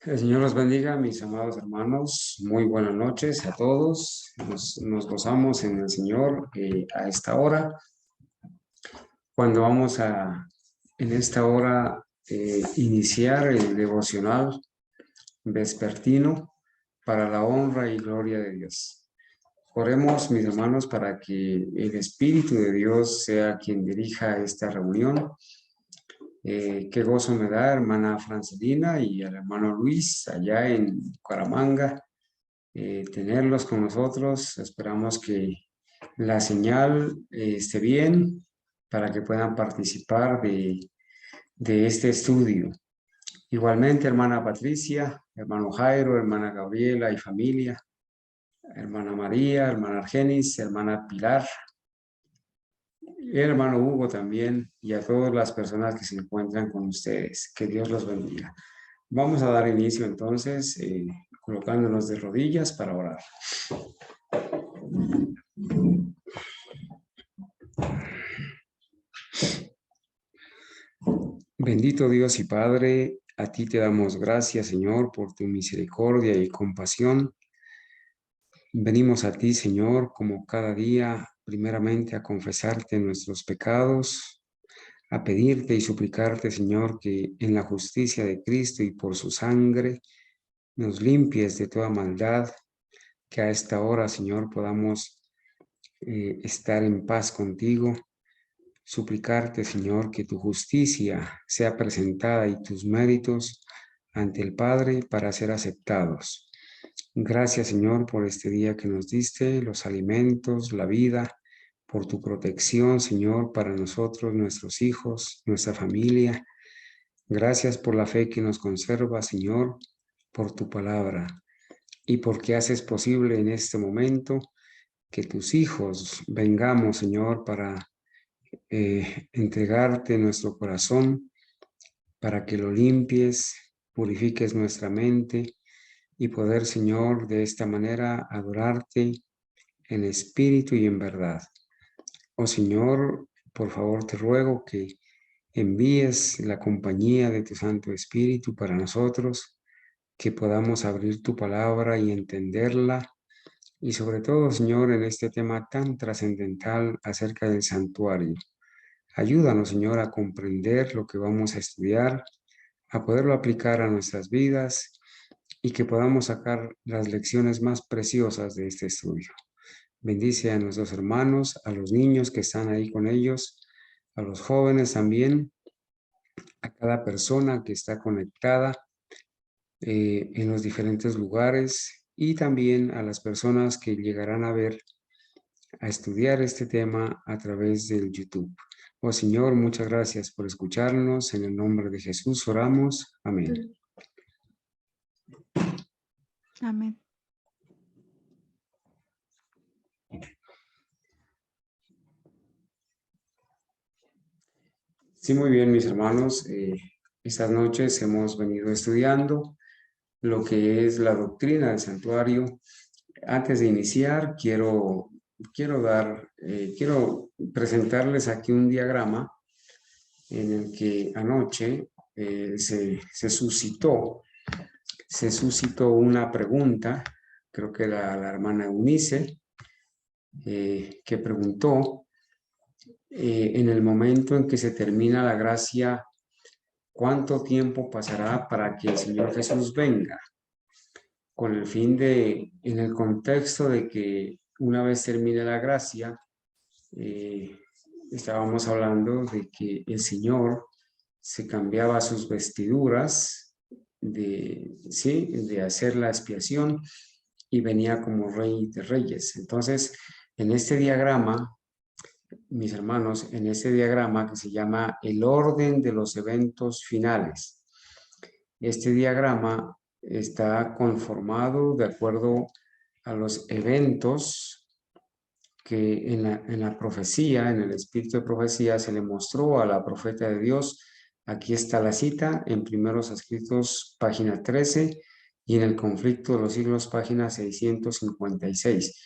El Señor los bendiga, mis amados hermanos. Muy buenas noches a todos. Nos gozamos en el Señor a esta hora. Cuando vamos en esta hora, iniciar el devocional vespertino para la honra y gloria de Dios. Oremos, mis hermanos, para que el Espíritu de Dios sea quien dirija esta reunión. Qué gozo me da, hermana Francelina y al hermano Luis, allá en Bucaramanga, tenerlos con nosotros. Esperamos que la señal esté bien para que puedan participar de este estudio. Igualmente, hermana Patricia, hermano Jairo, hermana Gabriela y familia, hermana María, hermana Argenis, hermana Pilar, hermano Hugo también, y a todas las personas que se encuentran con ustedes. Que Dios los bendiga. Vamos a dar inicio entonces, colocándonos de rodillas para orar. Bendito Dios y Padre, a ti te damos gracias, Señor, por tu misericordia y compasión. Venimos a ti, Señor, como cada día, primeramente a confesarte nuestros pecados, a pedirte y suplicarte, Señor, que en la justicia de Cristo y por su sangre nos limpies de toda maldad, que a esta hora, Señor, podamos estar en paz contigo. Suplicarte, Señor, que tu justicia sea presentada y tus méritos ante el Padre para ser aceptados. Gracias, Señor, por este día que nos diste, los alimentos, la vida, por tu protección, Señor, para nosotros, nuestros hijos, nuestra familia. Gracias por la fe que nos conserva, Señor, por tu palabra y porque haces posible en este momento que tus hijos vengamos, Señor, para entregarte nuestro corazón, para que lo limpies, purifiques nuestra mente y poder, Señor, de esta manera adorarte en espíritu y en verdad. Oh Señor, por favor te ruego que envíes la compañía de tu Santo Espíritu para nosotros, que podamos abrir tu palabra y entenderla. Y sobre todo, Señor, en este tema tan trascendental acerca del santuario. Ayúdanos, Señor, a comprender lo que vamos a estudiar, a poderlo aplicar a nuestras vidas y que podamos sacar las lecciones más preciosas de este estudio. Bendice a nuestros hermanos, a los niños que están ahí con ellos, a los jóvenes también, a cada persona que está conectada en los diferentes lugares y también a las personas que llegarán a estudiar este tema a través del YouTube. Oh Señor, muchas gracias por escucharnos. En el nombre de Jesús oramos. Amén. Amén. Sí, muy bien, mis hermanos. Estas noches hemos venido estudiando lo que es la doctrina del santuario. Antes de iniciar, quiero presentarles aquí un diagrama en el que anoche se suscitó una pregunta, creo que la hermana Eunice, que preguntó en el momento en que se termina la gracia, ¿cuánto tiempo pasará para que el Señor Jesús venga? Con el fin de, en el contexto de que una vez termine la gracia, estábamos hablando de que el Señor se cambiaba sus vestiduras de hacer la expiación y venía como Rey de Reyes. Entonces, en este diagrama, mis hermanos, en este diagrama que se llama el orden de los eventos finales, este diagrama está conformado de acuerdo a los eventos que en la profecía, en el espíritu de profecía, se le mostró a la profeta de Dios. Aquí está la cita en Primeros Escritos, página 13, y en el Conflicto de los Siglos, página 656.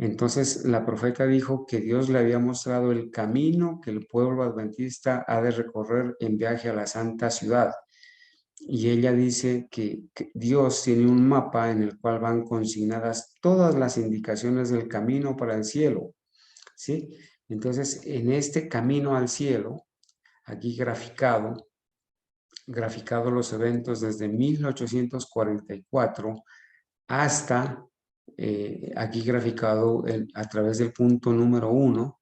Entonces la profeta dijo que Dios le había mostrado el camino que el pueblo adventista ha de recorrer en viaje a la santa ciudad. Y ella dice que Dios tiene un mapa en el cual van consignadas todas las indicaciones del camino para el cielo, ¿sí? Entonces, en este camino al cielo, aquí graficado los eventos desde 1844 hasta aquí graficado a través del punto número 1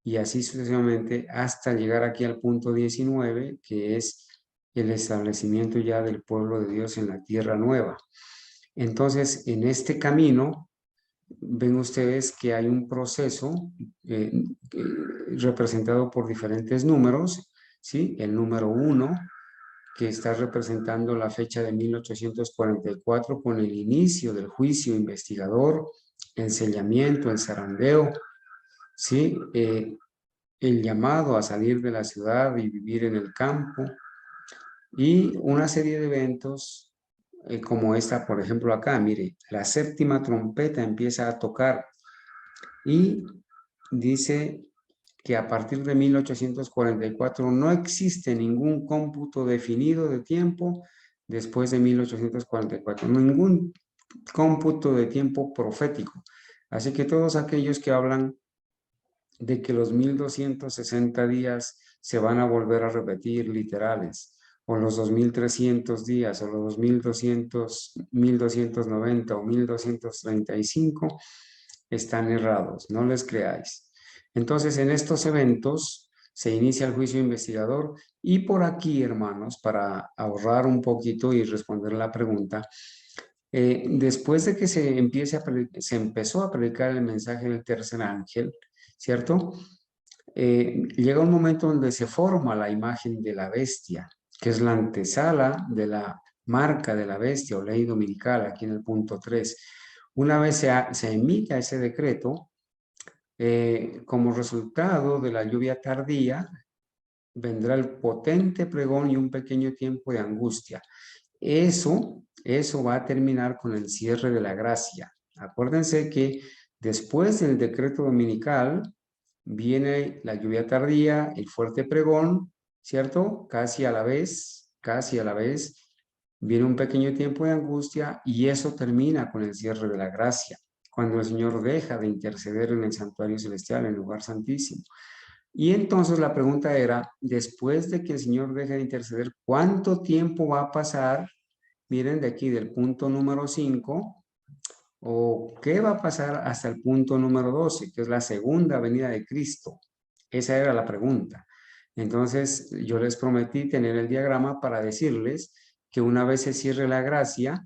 y así sucesivamente hasta llegar aquí al punto 19, que es el establecimiento ya del pueblo de Dios en la tierra nueva. Entonces, en este camino, ven ustedes que hay un proceso representado por diferentes números, ¿sí? El número 1, que está representando la fecha de 1844 con el inicio del juicio investigador, el sellamiento, el zarandeo, ¿sí? El llamado a salir de la ciudad y vivir en el campo, y una serie de eventos como esta, por ejemplo, acá, mire, la séptima trompeta empieza a tocar y dice que a partir de 1844 no existe ningún cómputo definido de tiempo después de 1844, ningún cómputo de tiempo profético. Así que todos aquellos que hablan de que los 1260 días se van a volver a repetir literales, o los 2300 días, o los 2200, 1290 o 1235, están errados, no les creáis. Entonces, en estos eventos se inicia el juicio investigador y por aquí, hermanos, para ahorrar un poquito y responder la pregunta, después de que se empezó a predicar el mensaje del tercer ángel, ¿cierto? Llega un momento donde se forma la imagen de la bestia, que es la antesala de la marca de la bestia o ley dominical, aquí en el punto 3. Una vez se emita ese decreto, como resultado de la lluvia tardía, vendrá el potente pregón y un pequeño tiempo de angustia. Eso va a terminar con el cierre de la gracia. Acuérdense que después del decreto dominical viene la lluvia tardía, el fuerte pregón, ¿cierto? Casi a la vez, viene un pequeño tiempo de angustia y eso termina con el cierre de la gracia, cuando el Señor deja de interceder en el santuario celestial, en el lugar santísimo. Y entonces la pregunta era, después de que el Señor deje de interceder, ¿cuánto tiempo va a pasar? Miren de aquí del punto número 5, o qué va a pasar hasta el punto número 12, que es la segunda venida de Cristo. Esa era la pregunta. Entonces yo les prometí tener el diagrama para decirles que una vez se cierre la gracia,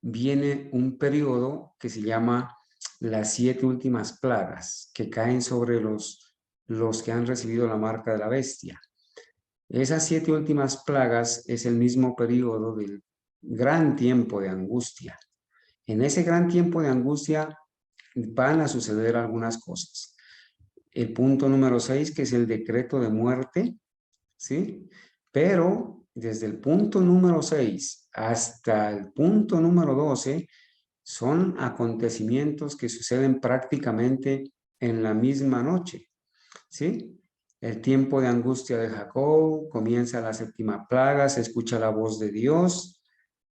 viene un periodo que se llama las 7 últimas plagas, que caen sobre los que han recibido la marca de la bestia. Esas 7 últimas plagas es el mismo periodo del gran tiempo de angustia. En ese gran tiempo de angustia van a suceder algunas cosas. El punto número 6, que es el decreto de muerte, ¿sí? Pero desde el punto número 6 hasta el punto número 12 son acontecimientos que suceden prácticamente en la misma noche, ¿sí? El tiempo de angustia de Jacob, comienza la séptima plaga, se escucha la voz de Dios,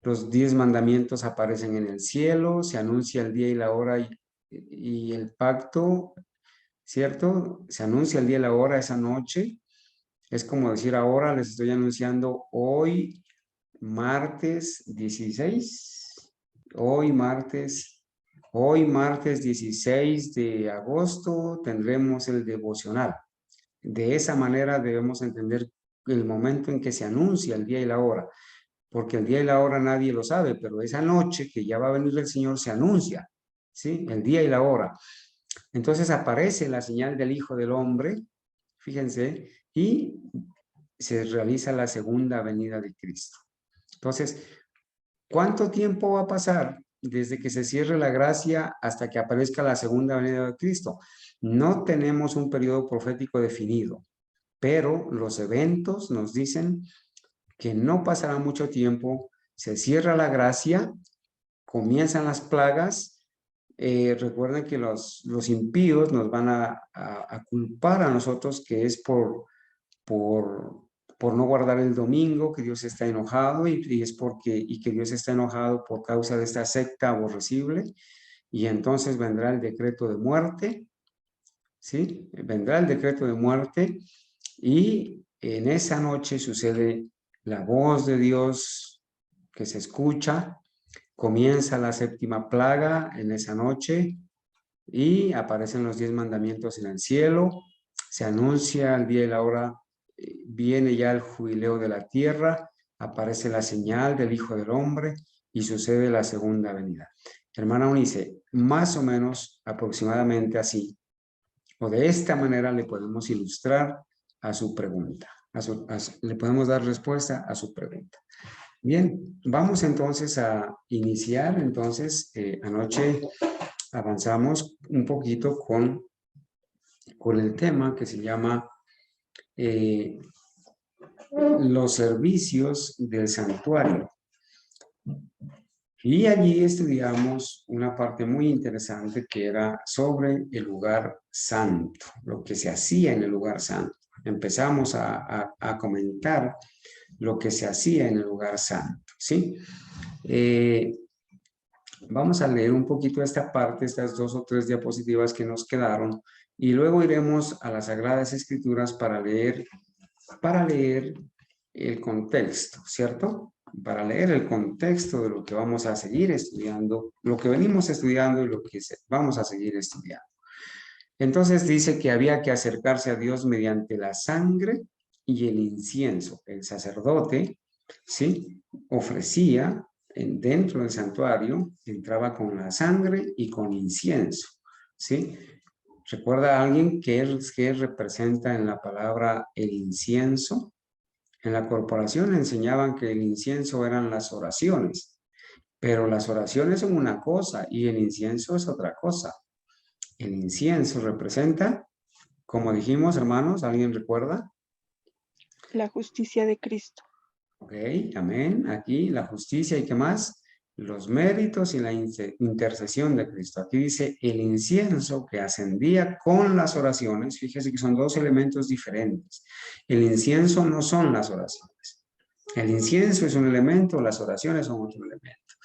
los 10 mandamientos aparecen en el cielo, se anuncia el día y la hora y el pacto, ¿cierto? Se anuncia el día y la hora esa noche. Es como decir ahora les estoy anunciando hoy, martes 16, hoy martes 16 de agosto tendremos el devocional. De esa manera debemos entender el momento en que se anuncia el día y la hora, porque el día y la hora nadie lo sabe, pero esa noche que ya va a venir el Señor se anuncia, ¿sí? El día y la hora. Entonces aparece la señal del Hijo del Hombre, fíjense, y se realiza la segunda venida de Cristo. Entonces, ¿cuánto tiempo va a pasar desde que se cierre la gracia hasta que aparezca la segunda venida de Cristo? No tenemos un periodo profético definido, pero los eventos nos dicen que no pasará mucho tiempo, se cierra la gracia, comienzan las plagas recuerden que los impíos nos van a culpar a nosotros que es por, por no guardar el domingo, que Dios está enojado y es y que Dios está enojado por causa de esta secta aborrecible. Y entonces vendrá el decreto de muerte, ¿sí? Vendrá el decreto de muerte y en esa noche sucede la voz de Dios que se escucha. Comienza la séptima plaga en esa noche y aparecen los 10 mandamientos en el cielo. Se anuncia el día y la hora, viene ya el jubileo de la tierra, aparece la señal del Hijo del Hombre y sucede la segunda venida. Hermana Unice, más o menos aproximadamente así, o de esta manera le podemos ilustrar a su pregunta, le podemos dar respuesta a su pregunta. Bien, vamos entonces a iniciar. Entonces, anoche avanzamos un poquito con el tema que se llama los servicios del santuario. Y allí estudiamos una parte muy interesante que era sobre el lugar santo, lo que se hacía en el lugar santo. Empezamos a comentar lo que se hacía en el lugar santo, ¿sí? Vamos a leer un poquito esta parte, estas 2 o 3 diapositivas que nos quedaron, y luego iremos a las Sagradas Escrituras para leer el contexto, ¿cierto? Para leer el contexto de lo que vamos a seguir estudiando, lo que venimos estudiando y lo que vamos a seguir estudiando. Entonces dice que había que acercarse a Dios mediante la sangre y el incienso. El sacerdote, ¿sí? Ofrecía dentro del santuario, entraba con la sangre y con incienso, ¿sí? ¿Recuerda a alguien qué representa en la palabra el incienso? En la corporación enseñaban que el incienso eran las oraciones, pero las oraciones son una cosa y el incienso es otra cosa. El incienso representa, como dijimos, hermanos, ¿alguien recuerda? La justicia de Cristo. Ok, amén. Aquí la justicia y qué más, los méritos y la intercesión de Cristo. Aquí dice el incienso que ascendía con las oraciones. Fíjese que son 2 elementos diferentes. El incienso no son las oraciones. El incienso es un elemento, las oraciones son otro elemento.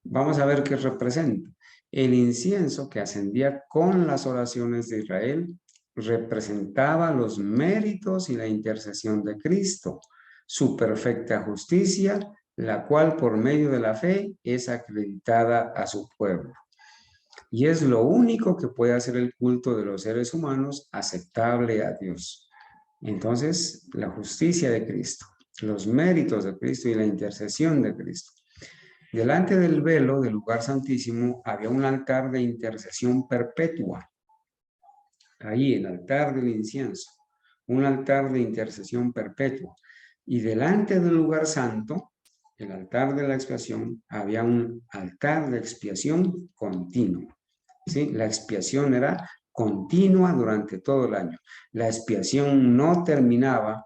Vamos a ver qué representa. El incienso que ascendía con las oraciones de Israel representaba los méritos y la intercesión de Cristo, su perfecta justicia, la cual por medio de la fe es acreditada a su pueblo. Y es lo único que puede hacer el culto de los seres humanos aceptable a Dios. Entonces, la justicia de Cristo, los méritos de Cristo y la intercesión de Cristo. Delante del velo del lugar santísimo había un altar de intercesión perpetua. Ahí, el altar del incienso, un altar de intercesión perpetua. Y delante del lugar santo, el altar de la expiación, había un altar de expiación continuo. ¿Sí? La expiación era continua durante todo el año. La expiación no terminaba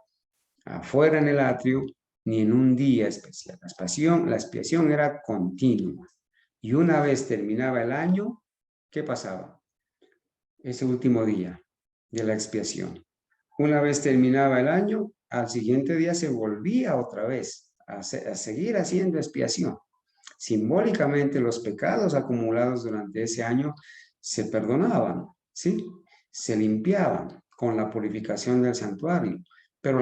afuera en el atrio ni en un día especial. La expiación era continua. Y una vez terminaba el año, ¿qué pasaba? Ese último día de la expiación. Una vez terminaba el año, al siguiente día se volvía otra vez a seguir haciendo expiación. Simbólicamente los pecados acumulados durante ese año se perdonaban, ¿sí? Se limpiaban con la purificación del santuario, pero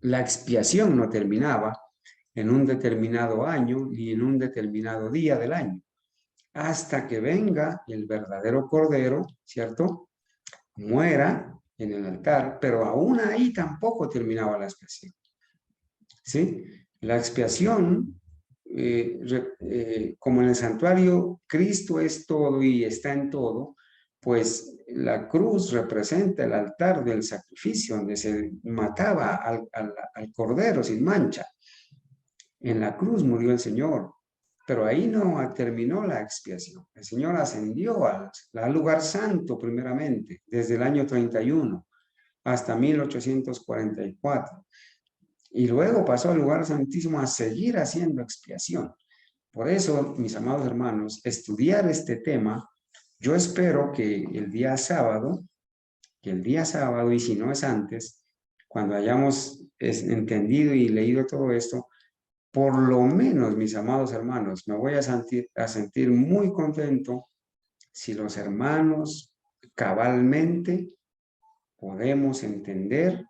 la expiación no terminaba en un determinado año ni en un determinado día del año, hasta que venga el verdadero Cordero, ¿cierto? Muera en el altar, pero aún ahí tampoco terminaba la expiación. ¿Sí? La expiación, como en el santuario Cristo es todo y está en todo, pues la cruz representa el altar del sacrificio donde se mataba al cordero sin mancha. En la cruz murió el Señor, pero ahí no terminó la expiación. El Señor ascendió al lugar santo primeramente, desde el año 31 hasta 1844. Y luego pasó al lugar santísimo a seguir haciendo expiación. Por eso, mis amados hermanos, estudiar este tema, yo espero que el día sábado, y si no es antes, cuando hayamos entendido y leído todo esto, por lo menos, mis amados hermanos, me voy a sentir muy contento si los hermanos cabalmente podemos entender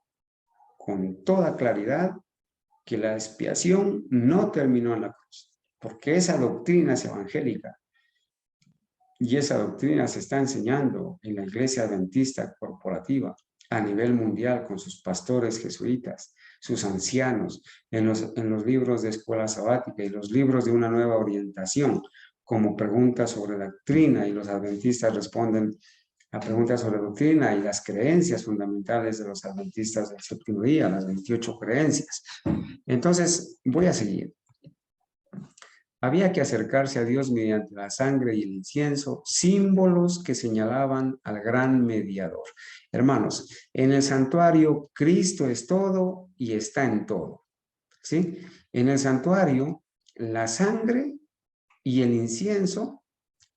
con toda claridad que la expiación no terminó en la cruz, porque esa doctrina es evangélica y esa doctrina se está enseñando en la Iglesia Adventista Corporativa a nivel mundial con sus pastores jesuitas, sus ancianos, en los libros de escuela sabática y los libros de una nueva orientación, como preguntas sobre doctrina, y los adventistas responden a preguntas sobre doctrina y las creencias fundamentales de los adventistas del séptimo día, las 28 creencias. Entonces, voy a seguir. Había que acercarse a Dios mediante la sangre y el incienso, símbolos que señalaban al gran mediador. Hermanos, en el santuario Cristo es todo y está en todo. ¿Sí? En el santuario, la sangre y el incienso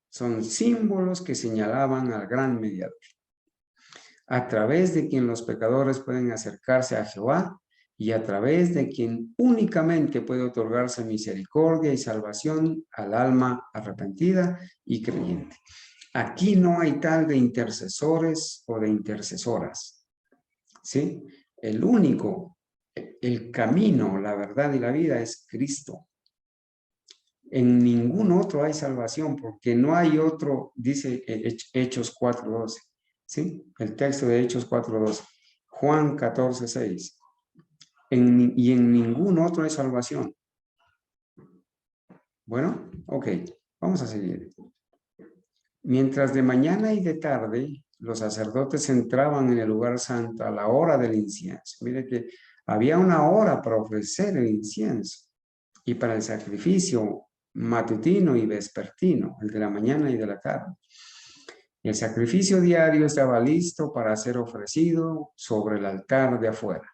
son símbolos que señalaban al gran mediador, a través de quien los pecadores pueden acercarse a Jehová y a través de quien únicamente puede otorgarse misericordia y salvación al alma arrepentida y creyente. Aquí no hay tal de intercesores o de intercesoras, ¿sí? El único, el camino, la verdad y la vida es Cristo. En ningún otro hay salvación, porque no hay otro, dice Hechos 4:12, ¿sí? El texto de Hechos 4:12, Juan 14:6. Y en ningún otro hay salvación. Bueno, ok, vamos a seguir. Mientras de mañana y de tarde los sacerdotes entraban en el lugar santo a la hora del incienso. Mire que había una hora para ofrecer el incienso y para el sacrificio matutino y vespertino, el de la mañana y de la tarde. El sacrificio diario estaba listo para ser ofrecido sobre el altar de afuera.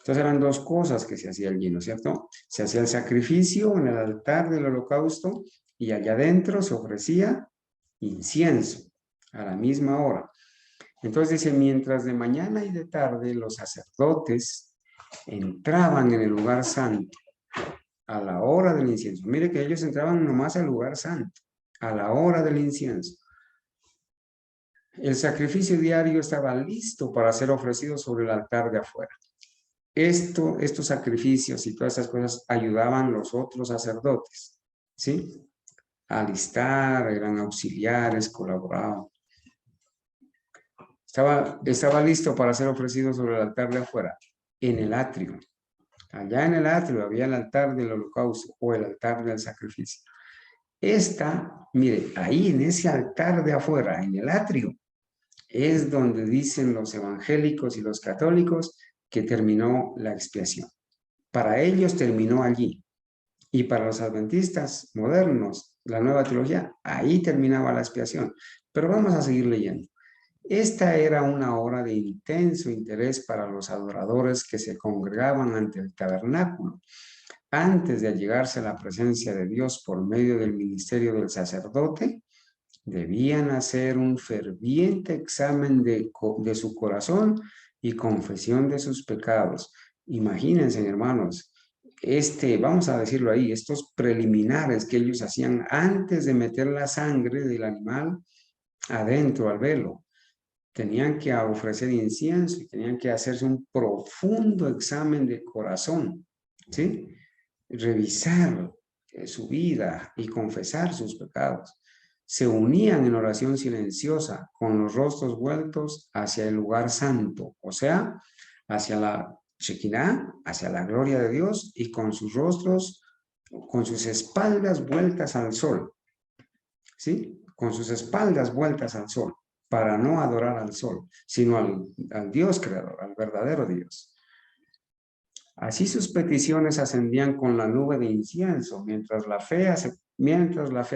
Entonces eran dos cosas que se hacía allí, ¿no es cierto? Se hacía el sacrificio en el altar del holocausto y allá adentro se ofrecía incienso a la misma hora. Entonces dice, mientras de mañana y de tarde los sacerdotes entraban en el lugar santo a la hora del incienso. Mire que ellos entraban nomás al lugar santo, a la hora del incienso. El sacrificio diario estaba listo para ser ofrecido sobre el altar de afuera. Estos sacrificios y todas esas cosas ayudaban a los otros sacerdotes, ¿sí? A alistar, eran auxiliares, colaboraban. Estaba listo para ser ofrecido sobre el altar de afuera, en el atrio. Allá en el atrio había el altar del holocausto o el altar del sacrificio. Mire, ahí en ese altar de afuera, en el atrio, es donde dicen los evangélicos y los católicos que terminó la expiación. Para ellos terminó allí. Y para los adventistas modernos, la nueva teología, ahí terminaba la expiación. Pero vamos a seguir leyendo. Esta era una hora de intenso interés para los adoradores que se congregaban ante el tabernáculo. Antes de allegarse a la presencia de Dios por medio del ministerio del sacerdote, debían hacer un ferviente examen de su corazón y confesión de sus pecados. Imagínense, hermanos, vamos a decirlo ahí, estos preliminares que ellos hacían antes de meter la sangre del animal adentro al velo. Tenían que ofrecer incienso y tenían que hacerse un profundo examen de corazón, ¿sí? Revisar su vida y confesar sus pecados. Se unían en oración silenciosa con los rostros vueltos hacia el lugar santo, o sea, hacia la Shekinah, hacia la gloria de Dios, y con sus rostros, con sus espaldas vueltas al sol, ¿sí? Con sus espaldas vueltas al sol, para no adorar al sol, sino al Dios creador, al verdadero Dios. Así sus peticiones ascendían con la nube de incienso, mientras la fe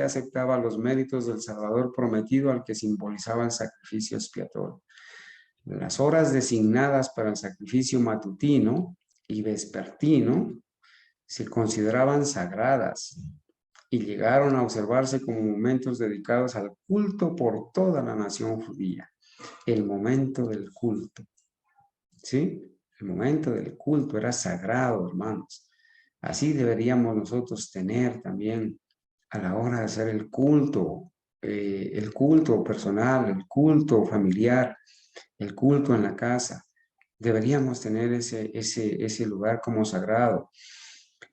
aceptaba los méritos del Salvador prometido al que simbolizaba el sacrificio expiatorio. Las horas designadas para el sacrificio matutino y vespertino se consideraban sagradas. y llegaron a observarse como momentos dedicados al culto por toda la nación judía. El momento del culto, ¿sí? El momento del culto era sagrado, hermanos. Así deberíamos nosotros tener también a la hora de hacer el culto personal, el culto familiar, el culto en la casa. Deberíamos tener ese lugar como sagrado,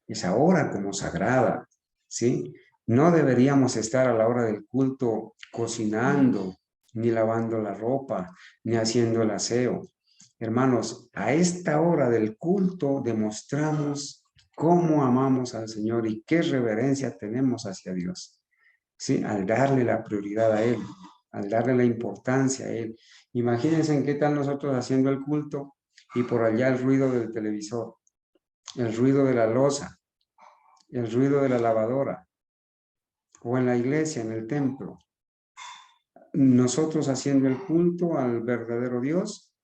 esa hora como sagrada, ¿sí? No deberíamos estar a la hora del culto cocinando, ni lavando la ropa, ni haciendo el aseo. Hermanos, a esta hora del culto demostramos cómo amamos al Señor y qué reverencia tenemos hacia Dios, ¿sí? Al darle la prioridad a Él, al darle la importancia a Él. Imagínense en qué tal nosotros haciendo el culto y por allá el ruido del televisor, el ruido de la loza, el ruido de la lavadora, o en la iglesia, en el templo. Nosotros haciendo el culto al verdadero Dios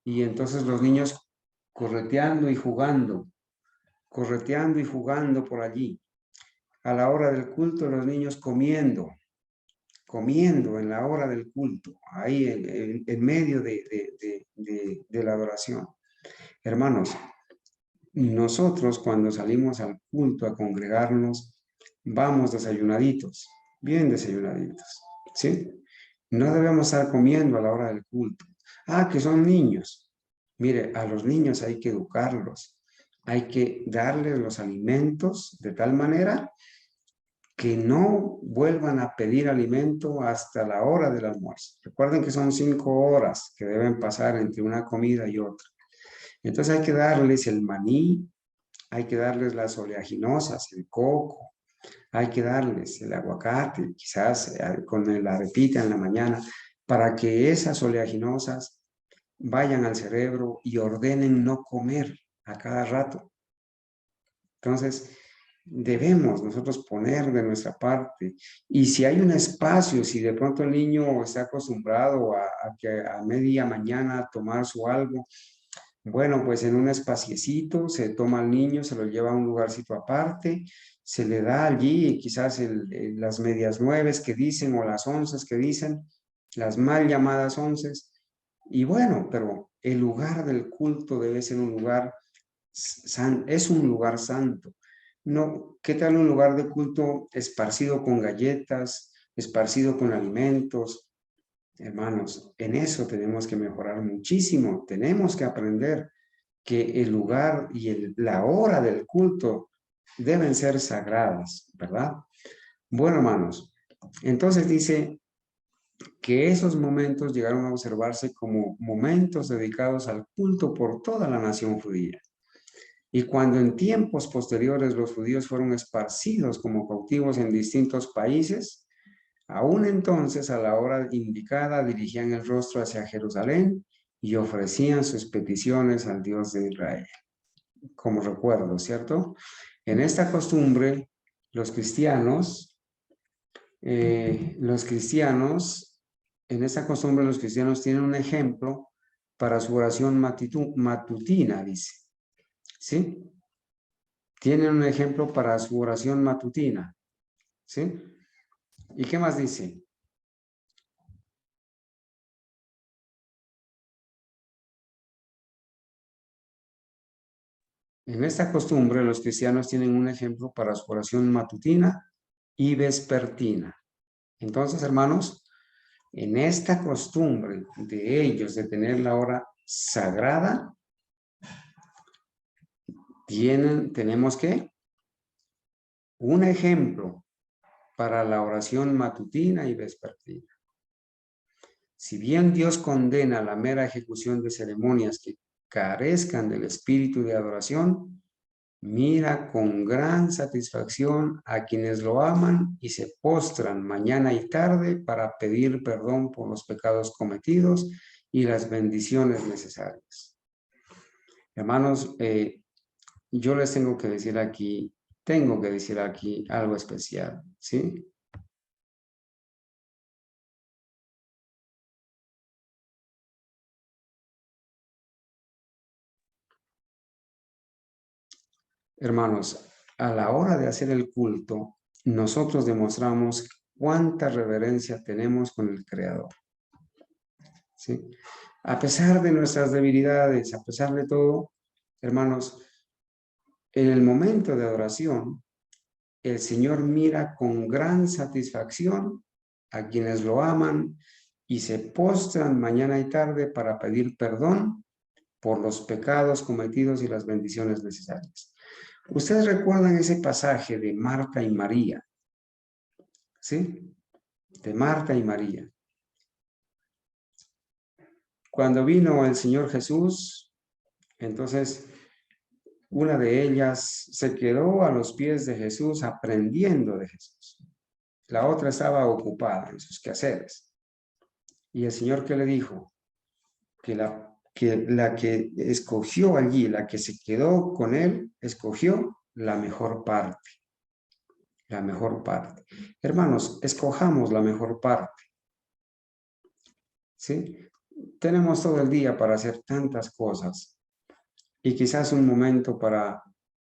y entonces los niños correteando y jugando por allí. A la hora del culto, los niños comiendo en la hora del culto, ahí en medio de la adoración. Hermanos, nosotros cuando salimos al culto a congregarnos, vamos desayunaditos, bien desayunaditos, ¿sí? No debemos estar comiendo a la hora del culto. Ah, que son niños. Mire, a los niños hay que educarlos, hay que darles los alimentos de tal manera que no vuelvan a pedir alimento hasta la hora del almuerzo. Recuerden que son 5 horas que deben pasar entre una comida y otra. Entonces hay que darles el maní, hay que darles las oleaginosas, el coco, hay que darles el aguacate, quizás con la arepita en la mañana, para que esas oleaginosas vayan al cerebro y ordenen no comer a cada rato. Entonces, debemos nosotros poner de nuestra parte. Y si hay un espacio, si de pronto el niño está acostumbrado a que a media mañana tomar su algo, bueno, pues en un espaciecito se toma al niño, se lo lleva a un lugarcito aparte, se le da allí quizás las medias 9 que dicen o las 11 que dicen, las mal llamadas 11. Y bueno, pero el lugar del culto debe ser un lugar es un lugar santo. No, ¿qué tal un lugar de culto esparcido con galletas, esparcido con alimentos? Hermanos, en eso tenemos que mejorar muchísimo. Tenemos que aprender que el lugar y la hora del culto deben ser sagradas, ¿verdad? Bueno, hermanos, entonces dice que esos momentos llegaron a observarse como momentos dedicados al culto por toda la nación judía. Y cuando en tiempos posteriores los judíos fueron esparcidos como cautivos en distintos países, aún entonces a la hora indicada dirigían el rostro hacia Jerusalén y ofrecían sus peticiones al Dios de Israel. Como recuerdo, ¿cierto? En esta costumbre, los cristianos, en esta costumbre los cristianos tienen un ejemplo para su oración matutina, dice, ¿sí? Tienen un ejemplo para su oración matutina, ¿sí? ¿Y qué más dice? En esta costumbre, los cristianos tienen un ejemplo para su oración matutina y vespertina. Entonces, hermanos, en esta costumbre de ellos de tener la hora sagrada, tenemos que un ejemplo para la oración matutina y vespertina. Si bien Dios condena la mera ejecución de ceremonias que carezcan del espíritu de adoración, mira con gran satisfacción a quienes lo aman y se postran mañana y tarde para pedir perdón por los pecados cometidos y las bendiciones necesarias. Hermanos, yo les tengo que decir aquí algo especial, ¿sí? Hermanos, a la hora de hacer el culto, nosotros demostramos cuánta reverencia tenemos con el Creador. ¿Sí? A pesar de nuestras debilidades, a pesar de todo, hermanos, en el momento de adoración, el Señor mira con gran satisfacción a quienes lo aman y se postran mañana y tarde para pedir perdón por los pecados cometidos y las bendiciones necesarias. Ustedes recuerdan ese pasaje de Marta y María, ¿sí? De Marta y María. Cuando vino el Señor Jesús, entonces una de ellas se quedó a los pies de Jesús aprendiendo de Jesús. La otra estaba ocupada en sus quehaceres. Y el Señor, ¿qué le dijo? Que la que escogió allí, la que se quedó con él, escogió la mejor parte. La mejor parte. Hermanos, escojamos la mejor parte. ¿Sí? Tenemos todo el día para hacer tantas cosas y quizás un momento para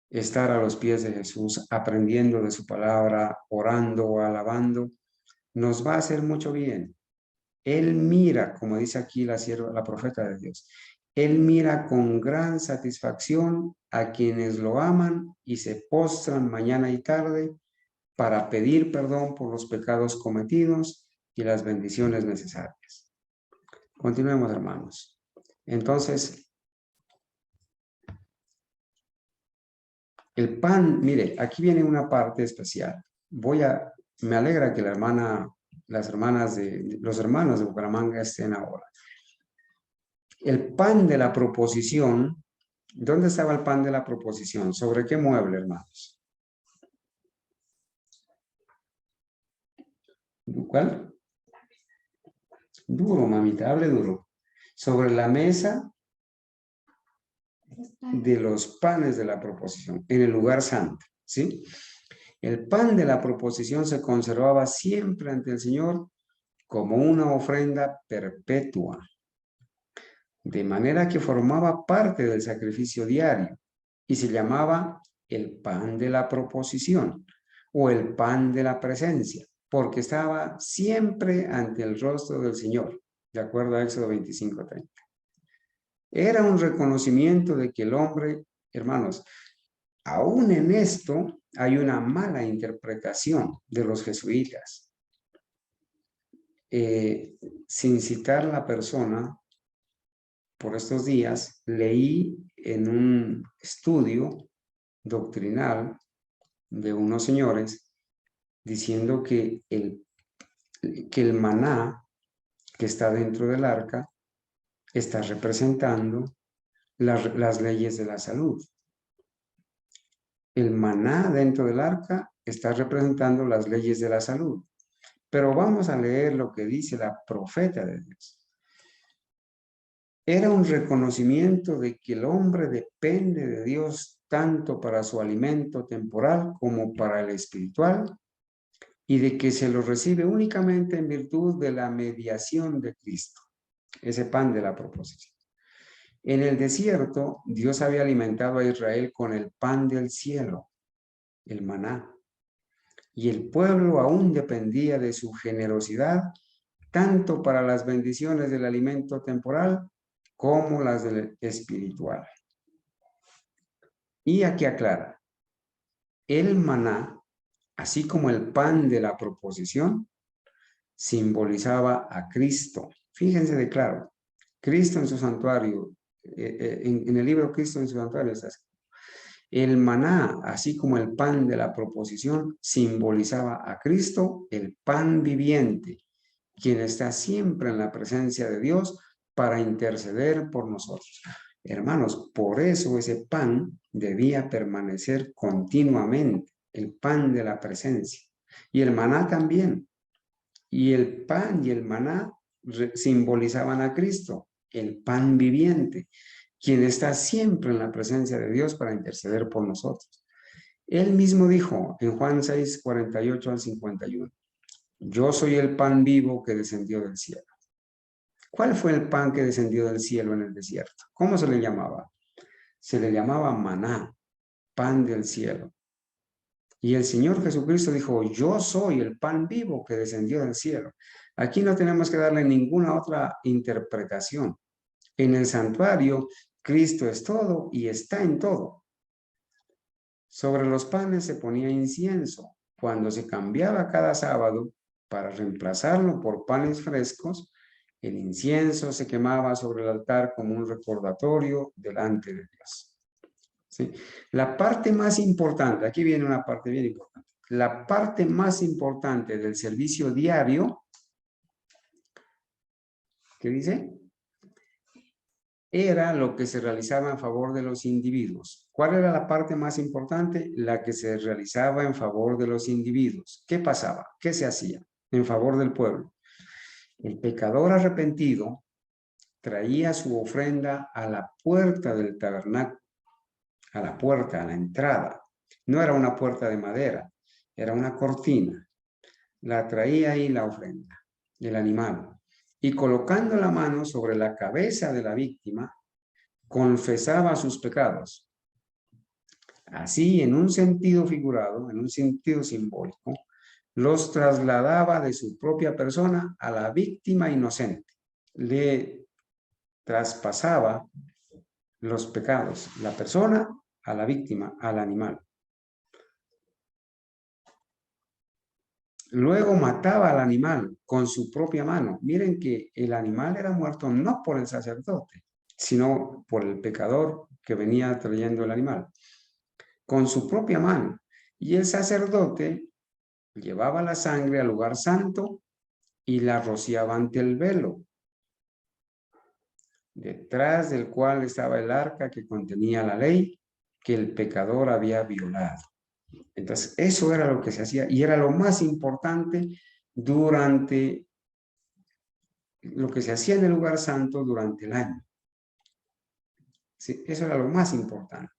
estar a los pies de Jesús, aprendiendo de su palabra, orando o alabando, nos va a hacer mucho bien. Él mira, como dice aquí la profeta de Dios, Él mira con gran satisfacción a quienes lo aman y se postran mañana y tarde para pedir perdón por los pecados cometidos y las bendiciones necesarias. Continuemos, hermanos. Entonces, el pan, mire, aquí viene una parte especial. Me alegra que los hermanos de Bucaramanga estén ahora. El pan de la proposición, ¿dónde estaba el pan de la proposición? ¿Sobre qué mueble, hermanos? ¿Cuál? Duro, mamita, hable duro. Sobre la mesa de los panes de la proposición, en el lugar santo, ¿sí? El pan de la proposición se conservaba siempre ante el Señor como una ofrenda perpetua, de manera que formaba parte del sacrificio diario y se llamaba el pan de la proposición o el pan de la presencia, porque estaba siempre ante el rostro del Señor, de acuerdo a Éxodo 25:30. Era un reconocimiento de que el hombre, hermanos, aún en esto hay una mala interpretación de los jesuitas. Sin citar la persona, por estos días leí en un estudio doctrinal de unos señores diciendo que el maná que está dentro del arca está representando las leyes de la salud. El maná dentro del arca está representando las leyes de la salud. Pero vamos a leer lo que dice la profeta de Dios. Era un reconocimiento de que el hombre depende de Dios tanto para su alimento temporal como para el espiritual y de que se lo recibe únicamente en virtud de la mediación de Cristo, ese pan de la proposición. En el desierto, Dios había alimentado a Israel con el pan del cielo, el maná, y el pueblo aún dependía de su generosidad tanto para las bendiciones del alimento temporal como las del espiritual. Y aquí aclara, el maná, así como el pan de la proposición, simbolizaba a Cristo. Fíjense de claro, Cristo en su santuario, en el libro Cristo en su santuario está escrito. El maná, así como el pan de la proposición, simbolizaba a Cristo, el pan viviente, quien está siempre en la presencia de Dios para interceder por nosotros. Hermanos, por eso ese pan debía permanecer continuamente, el pan de la presencia. Y el maná también. Y el pan y el maná simbolizaban a Cristo, el pan viviente, quien está siempre en la presencia de Dios para interceder por nosotros. Él mismo dijo en Juan 6, 48 al 51, yo soy el pan vivo que descendió del cielo. ¿Cuál fue el pan que descendió del cielo en el desierto? ¿Cómo se le llamaba? Se le llamaba maná, pan del cielo. Y el Señor Jesucristo dijo, yo soy el pan vivo que descendió del cielo. Aquí no tenemos que darle ninguna otra interpretación. En el santuario, Cristo es todo y está en todo. Sobre los panes se ponía incienso. Cuando se cambiaba cada sábado para reemplazarlo por panes frescos, el incienso se quemaba sobre el altar como un recordatorio delante de Dios. ¿Sí? La parte más importante, aquí viene una parte bien importante, la parte más importante del servicio diario, ¿qué dice? Era lo que se realizaba en favor de los individuos. ¿Cuál era la parte más importante? La que se realizaba en favor de los individuos. ¿Qué pasaba? ¿Qué se hacía en favor del pueblo? El pecador arrepentido traía su ofrenda a la puerta del tabernáculo, a la puerta, a la entrada. No era una puerta de madera, era una cortina. La traía ahí la ofrenda, el animal. Y colocando la mano sobre la cabeza de la víctima, confesaba sus pecados. Así, en un sentido figurado, en un sentido simbólico, los trasladaba de su propia persona a la víctima inocente. Le traspasaba los pecados, la persona a la víctima, al animal. Luego mataba al animal con su propia mano. Miren que el animal era muerto no por el sacerdote, sino por el pecador que venía trayendo el animal, con su propia mano. Y el sacerdote llevaba la sangre al lugar santo y la rociaba ante el velo, detrás del cual estaba el arca que contenía la ley que el pecador había violado. Entonces, eso era lo que se hacía y era lo más importante durante lo que se hacía en el lugar santo durante el año. Sí, eso era lo más importante.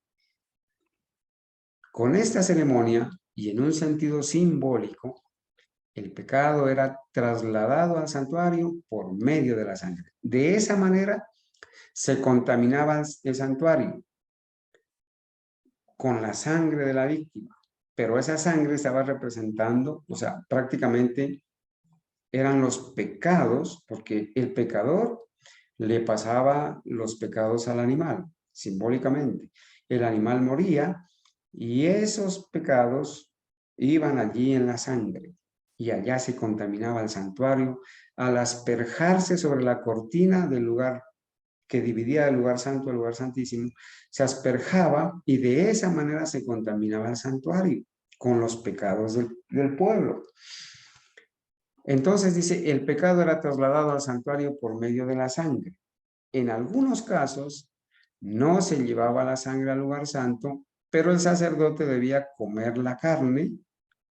Con esta ceremonia, y en un sentido simbólico, el pecado era trasladado al santuario por medio de la sangre. De esa manera se contaminaba el santuario con la sangre de la víctima, pero esa sangre estaba representando, o sea, prácticamente eran los pecados, porque el pecador le pasaba los pecados al animal, simbólicamente. El animal moría y esos pecados iban allí en la sangre y allá se contaminaba el santuario al asperjarse sobre la cortina del lugar que dividía el lugar santo del lugar santísimo, se asperjaba y de esa manera se contaminaba el santuario con los pecados del pueblo. Entonces dice, el pecado era trasladado al santuario por medio de la sangre. En algunos casos no se llevaba la sangre al lugar santo, pero el sacerdote debía comer la carne,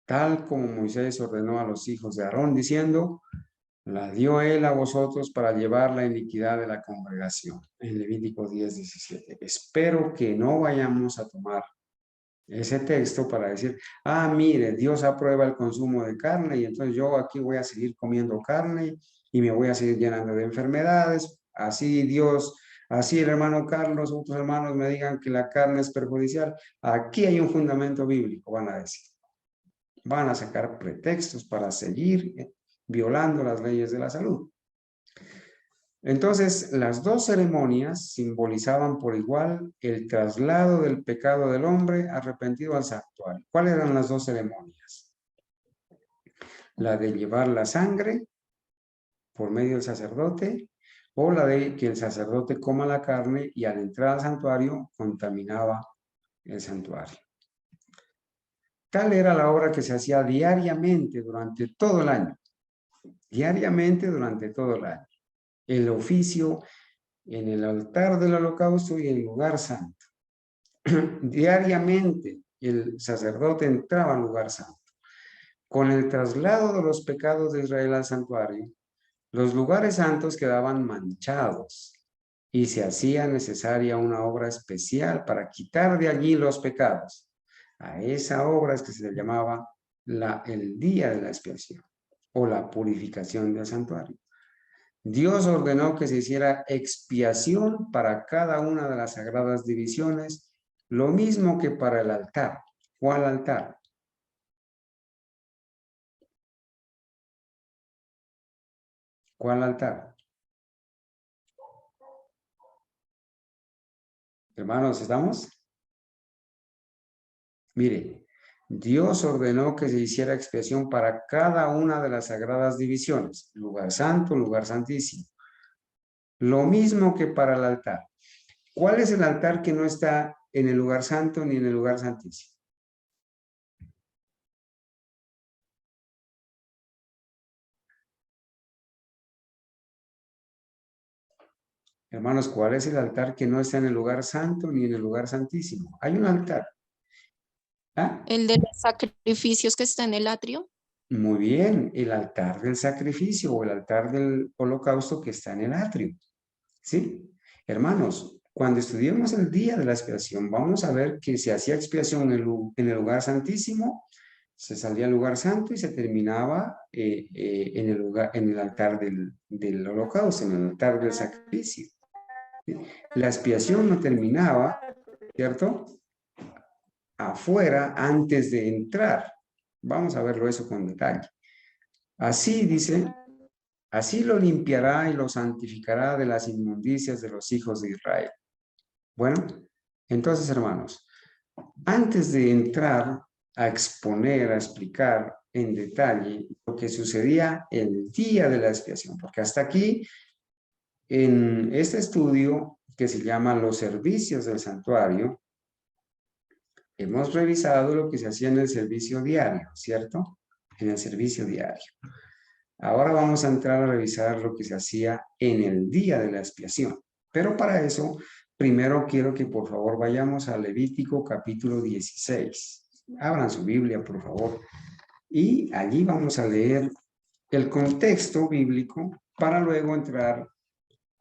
tal como Moisés ordenó a los hijos de Aarón, diciendo, la dio él a vosotros para llevar la iniquidad de la congregación. En Levítico 10:17. Espero que no vayamos a tomar ese texto para decir, mire, Dios aprueba el consumo de carne y entonces yo aquí voy a seguir comiendo carne y me voy a seguir llenando de enfermedades. Así Dios, así el hermano Carlos, otros hermanos me digan que la carne es perjudicial. Aquí hay un fundamento bíblico, van a decir. Van a sacar pretextos para seguir violando las leyes de la salud. Entonces, las dos ceremonias simbolizaban por igual el traslado del pecado del hombre arrepentido al santuario. ¿Cuáles eran las dos ceremonias? La de llevar la sangre por medio del sacerdote o la de que el sacerdote coma la carne y al entrar al santuario contaminaba el santuario. Tal era la obra que se hacía diariamente durante todo el año. Diariamente durante todo el año. El oficio en el altar del holocausto y en el lugar santo. Diariamente el sacerdote entraba al lugar santo. Con el traslado de los pecados de Israel al santuario, los lugares santos quedaban manchados y se hacía necesaria una obra especial para quitar de allí los pecados. A esa obra es que se le llamaba el día de la expiación o la purificación del santuario. Dios ordenó que se hiciera expiación para cada una de las sagradas divisiones, lo mismo que para el altar. ¿Cuál altar? ¿Cuál altar? Hermanos, ¿estamos? Mire, Dios ordenó que se hiciera expiación para cada una de las sagradas divisiones, lugar santo, lugar santísimo. Lo mismo que para el altar. ¿Cuál es el altar que no está en el lugar santo ni en el lugar santísimo? Hermanos, ¿cuál es el altar que no está en el lugar santo ni en el lugar santísimo? Hay un altar. ¿Ah? El de los sacrificios que está en el atrio. Muy bien, el altar del sacrificio o el altar del holocausto que está en el atrio. ¿Sí? Hermanos, cuando estudiemos el día de la expiación, vamos a ver que se hacía expiación en el lugar santísimo, se salía al lugar santo y se terminaba en el altar del holocausto, en el altar del sacrificio. La expiación no terminaba, ¿cierto? Afuera antes de entrar. Vamos a verlo eso con detalle. Así dice, así lo limpiará y lo santificará de las inmundicias de los hijos de Israel. Bueno, entonces, hermanos, antes de entrar a exponer, a explicar en detalle lo que sucedía el día de la expiación, porque hasta aquí, en este estudio que se llama Los servicios del santuario, hemos revisado lo que se hacía en el servicio diario, ¿cierto? En el servicio diario. Ahora vamos a entrar a revisar lo que se hacía en el día de la expiación. Pero para eso, primero quiero que por favor vayamos a Levítico capítulo 16. Abran su Biblia, por favor. Y allí vamos a leer el contexto bíblico para luego entrar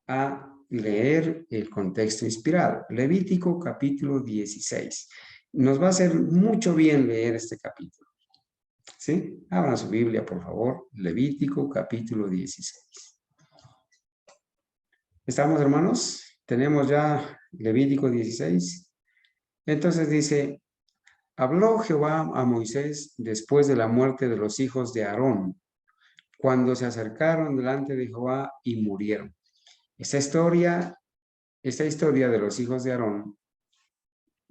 a leer el contexto inspirado. Levítico capítulo 16. Nos va a hacer mucho bien leer este capítulo. ¿Sí? Abran su Biblia, por favor. Levítico capítulo 16. ¿Estamos, hermanos? Tenemos ya Levítico 16. Entonces dice, habló Jehová a Moisés después de la muerte de los hijos de Aarón, cuando se acercaron delante de Jehová y murieron. Esta historia de los hijos de Aarón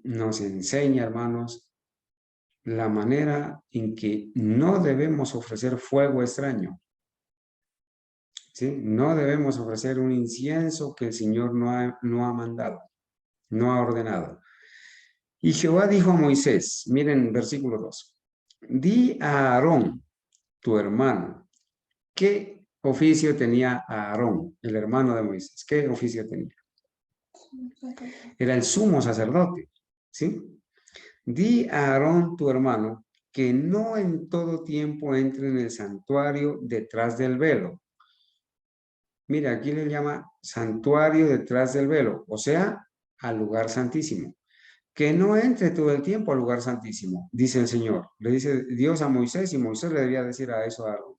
nos enseña, hermanos, la manera en que no debemos ofrecer fuego extraño. ¿Sí? No debemos ofrecer un incienso que el Señor no ha mandado, no ha ordenado. Y Jehová dijo a Moisés, miren versículo 2, di a Aarón, tu hermano, ¿qué oficio tenía Aarón, el hermano de Moisés? ¿Qué oficio tenía? Era el sumo sacerdote, ¿sí? Di a Aarón, tu hermano, que no en todo tiempo entre en el santuario detrás del velo. Mira, aquí le llama santuario detrás del velo, o sea, al lugar santísimo. Que no entre todo el tiempo al lugar santísimo, dice el Señor. Le dice Dios a Moisés y Moisés le debía decir a eso a Aarón.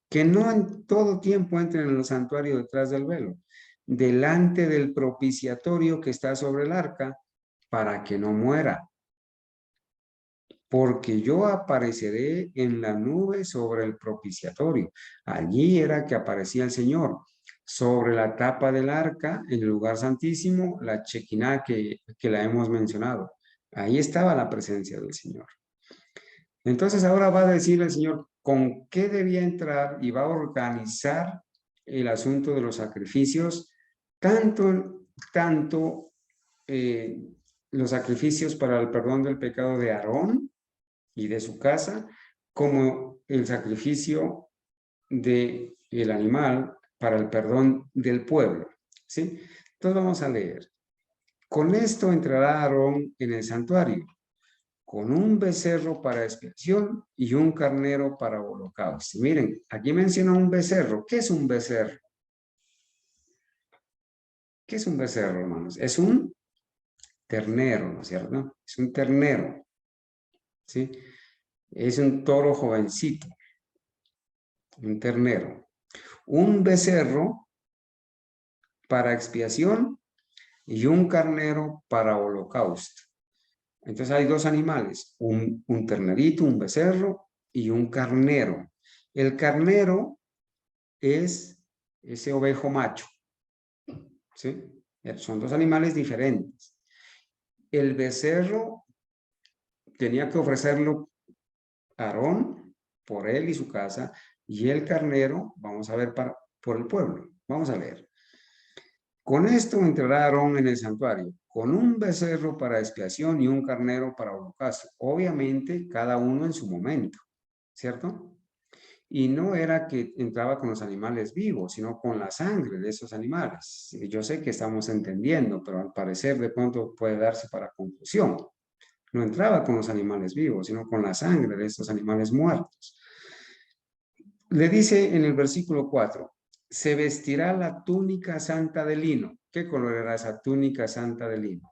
Que no en todo tiempo entre en el santuario detrás del velo, delante del propiciatorio que está sobre el arca, para que no muera. Porque yo apareceré en la nube sobre el propiciatorio. Allí era que aparecía el Señor. Sobre la tapa del arca, en el lugar santísimo, la chequiná que la hemos mencionado. Ahí estaba la presencia del Señor. Entonces ahora va a decir el Señor con qué debía entrar y va a organizar el asunto de los sacrificios, tanto los sacrificios para el perdón del pecado de Aarón y de su casa, como el sacrificio del animal para el perdón del pueblo. ¿Sí? Entonces vamos a leer. Con esto entrará Aarón en el santuario, con un becerro para expiación y un carnero para holocausto. Miren, aquí menciona un becerro. ¿Qué es un becerro? ¿Qué es un becerro, hermanos? Es un ternero, ¿no es cierto? Es un ternero. ¿Sí? Es un toro jovencito. Un ternero. Un becerro para expiación y un carnero para holocausto. Entonces hay dos animales, un ternerito, un becerro y un carnero. El carnero es ese ovejo macho, ¿sí? Son dos animales diferentes. El becerro tenía que ofrecerlo a Aarón por él y su casa, y el carnero, vamos a ver, por el pueblo. Vamos a leer. Con esto entrará Aarón en el santuario, con un becerro para expiación y un carnero para holocausto. Obviamente, cada uno en su momento, ¿cierto? Y no era que entraba con los animales vivos, sino con la sangre de esos animales. Yo sé que estamos entendiendo, pero al parecer de pronto puede darse para confusión. No entraba con los animales vivos, sino con la sangre de estos animales muertos. Le dice en el versículo 4, se vestirá la túnica santa de lino. ¿Qué color era esa túnica santa de lino?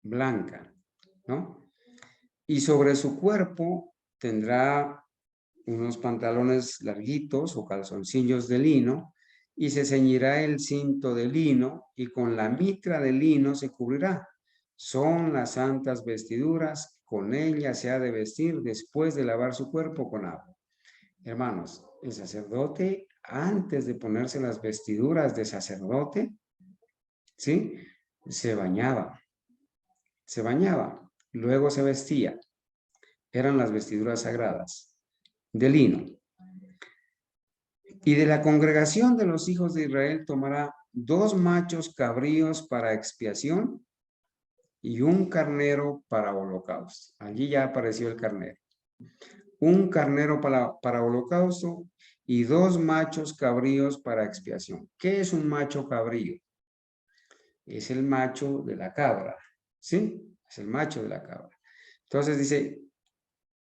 Blanca, ¿no? Y sobre su cuerpo tendrá unos pantalones larguitos o calzoncillos de lino, y se ceñirá el cinto de lino, y con la mitra de lino se cubrirá. Son las santas vestiduras, con ellas se ha de vestir después de lavar su cuerpo con agua. Hermanos, el sacerdote, antes de ponerse las vestiduras de sacerdote, ¿sí? Se bañaba, luego se vestía. Eran las vestiduras sagradas de lino. Y de la congregación de los hijos de Israel tomará 2 machos cabríos para expiación y un carnero para holocausto. Allí ya apareció el carnero. Un carnero para holocausto y 2 machos cabríos para expiación. ¿Qué es un macho cabrío? Es el macho de la cabra, ¿sí? Es el macho de la cabra. Entonces dice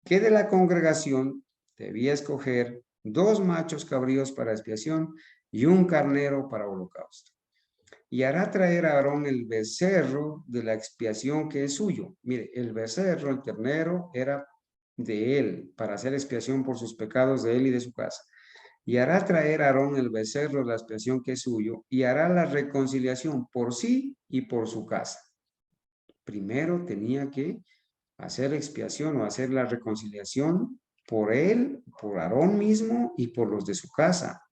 que de la congregación debía escoger 2 machos cabríos para expiación y un carnero para holocausto. Y hará traer a Aarón el becerro de la expiación que es suyo. Mire, el becerro, el ternero, era de él, para hacer expiación por sus pecados de él y de su casa. Y hará traer a Aarón el becerro de la expiación que es suyo, y hará la reconciliación por sí y por su casa. Primero tenía que hacer expiación o hacer la reconciliación por él, por Aarón mismo y por los de su casa.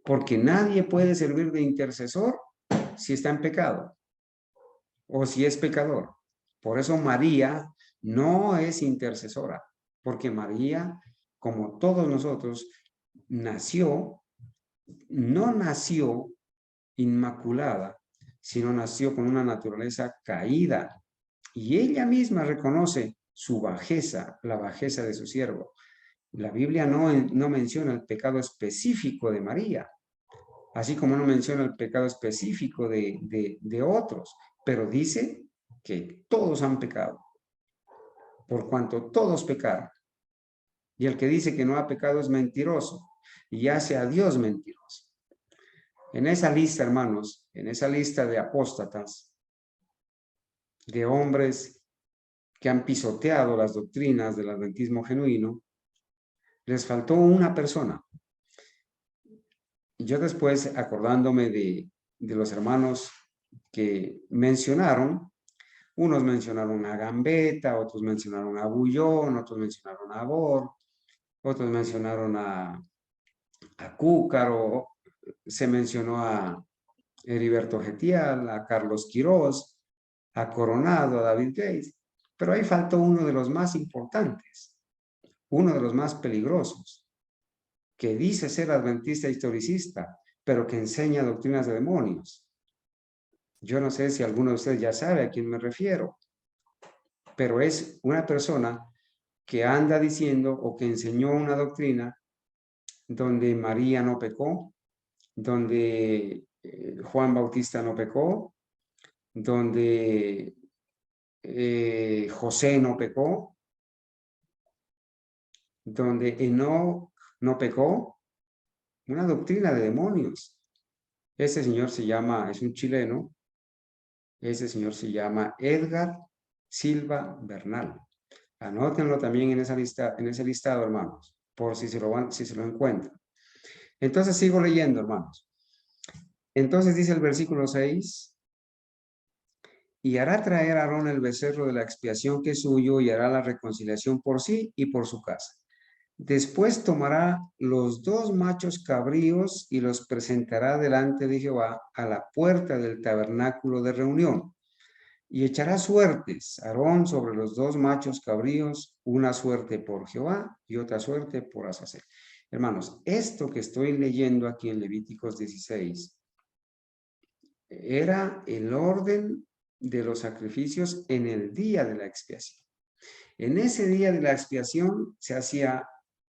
Porque nadie puede servir de intercesor si está en pecado o si es pecador. Por eso María no es intercesora, porque María, como todos nosotros, no nació inmaculada, sino nació con una naturaleza caída. Y ella misma reconoce su bajeza, la bajeza de su siervo. La Biblia no menciona el pecado específico de María, así como no menciona el pecado específico de otros, pero dice que todos han pecado, por cuanto todos pecaron. Y el que dice que no ha pecado es mentiroso y hace a Dios mentiroso. En esa lista, hermanos, en esa lista de apóstatas, de hombres que han pisoteado las doctrinas del adventismo genuino, les faltó una persona. Yo después, acordándome de los hermanos que mencionaron, unos mencionaron a Gambetta, otros mencionaron a Bullón, otros mencionaron a Bor, otros mencionaron a Cúcaro, se mencionó a Heriberto Getial, a Carlos Quirós, a Coronado, a David Gates, pero ahí faltó uno de los más importantes, uno de los más peligrosos, que dice ser adventista historicista, pero que enseña doctrinas de demonios. Yo no sé si alguno de ustedes ya sabe a quién me refiero, pero es una persona que anda diciendo o que enseñó una doctrina donde María no pecó, donde Juan Bautista no pecó, donde José no pecó, donde Enoc no pecó, una doctrina de demonios. Ese señor es un chileno, ese señor se llama Edgar Silva Bernal. Anótenlo también en ese listado, hermanos, por si se lo encuentran. Entonces sigo leyendo, hermanos. Entonces dice el versículo 6, y hará traer a Aarón el becerro de la expiación que es suyo, y hará la reconciliación por sí y por su casa. Después tomará los 2 machos cabríos y los presentará delante de Jehová a la puerta del tabernáculo de reunión. Y echará suertes, Aarón, sobre los 2 machos cabríos, una suerte por Jehová y otra suerte por Azazel. Hermanos, esto que estoy leyendo aquí en Levíticos 16 era el orden de los sacrificios en el día de la expiación. En ese día de la expiación se hacía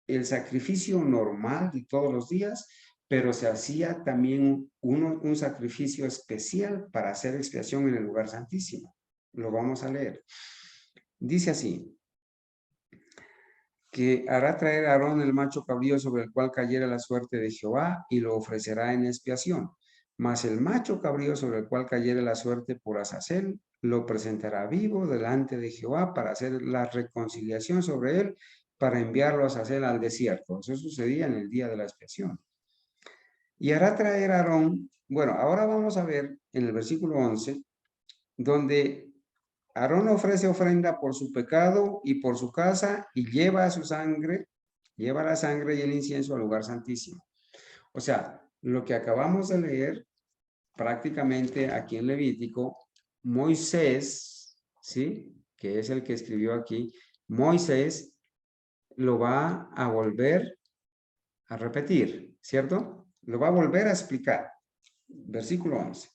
el sacrificio normal de todos los días, pero se hacía también un sacrificio especial para hacer expiación en el lugar santísimo. Lo vamos a leer. Dice así, que hará traer a Aarón el macho cabrío sobre el cual cayera la suerte de Jehová y lo ofrecerá en expiación. Mas el macho cabrío sobre el cual cayere la suerte por Azazel, lo presentará vivo delante de Jehová para hacer la reconciliación sobre él, para enviarlo a Azazel al desierto. Eso sucedía en el día de la expiación. Y hará traer a Aarón, bueno, ahora vamos a ver en el versículo 11, donde Aarón ofrece ofrenda por su pecado y por su casa y lleva su sangre, lleva la sangre y el incienso al lugar santísimo. O sea, lo que acabamos de leer prácticamente aquí en Levítico, Moisés, ¿sí? Que es el que escribió aquí, Moisés lo va a volver a repetir, ¿cierto? Lo va a volver a explicar. Versículo 11.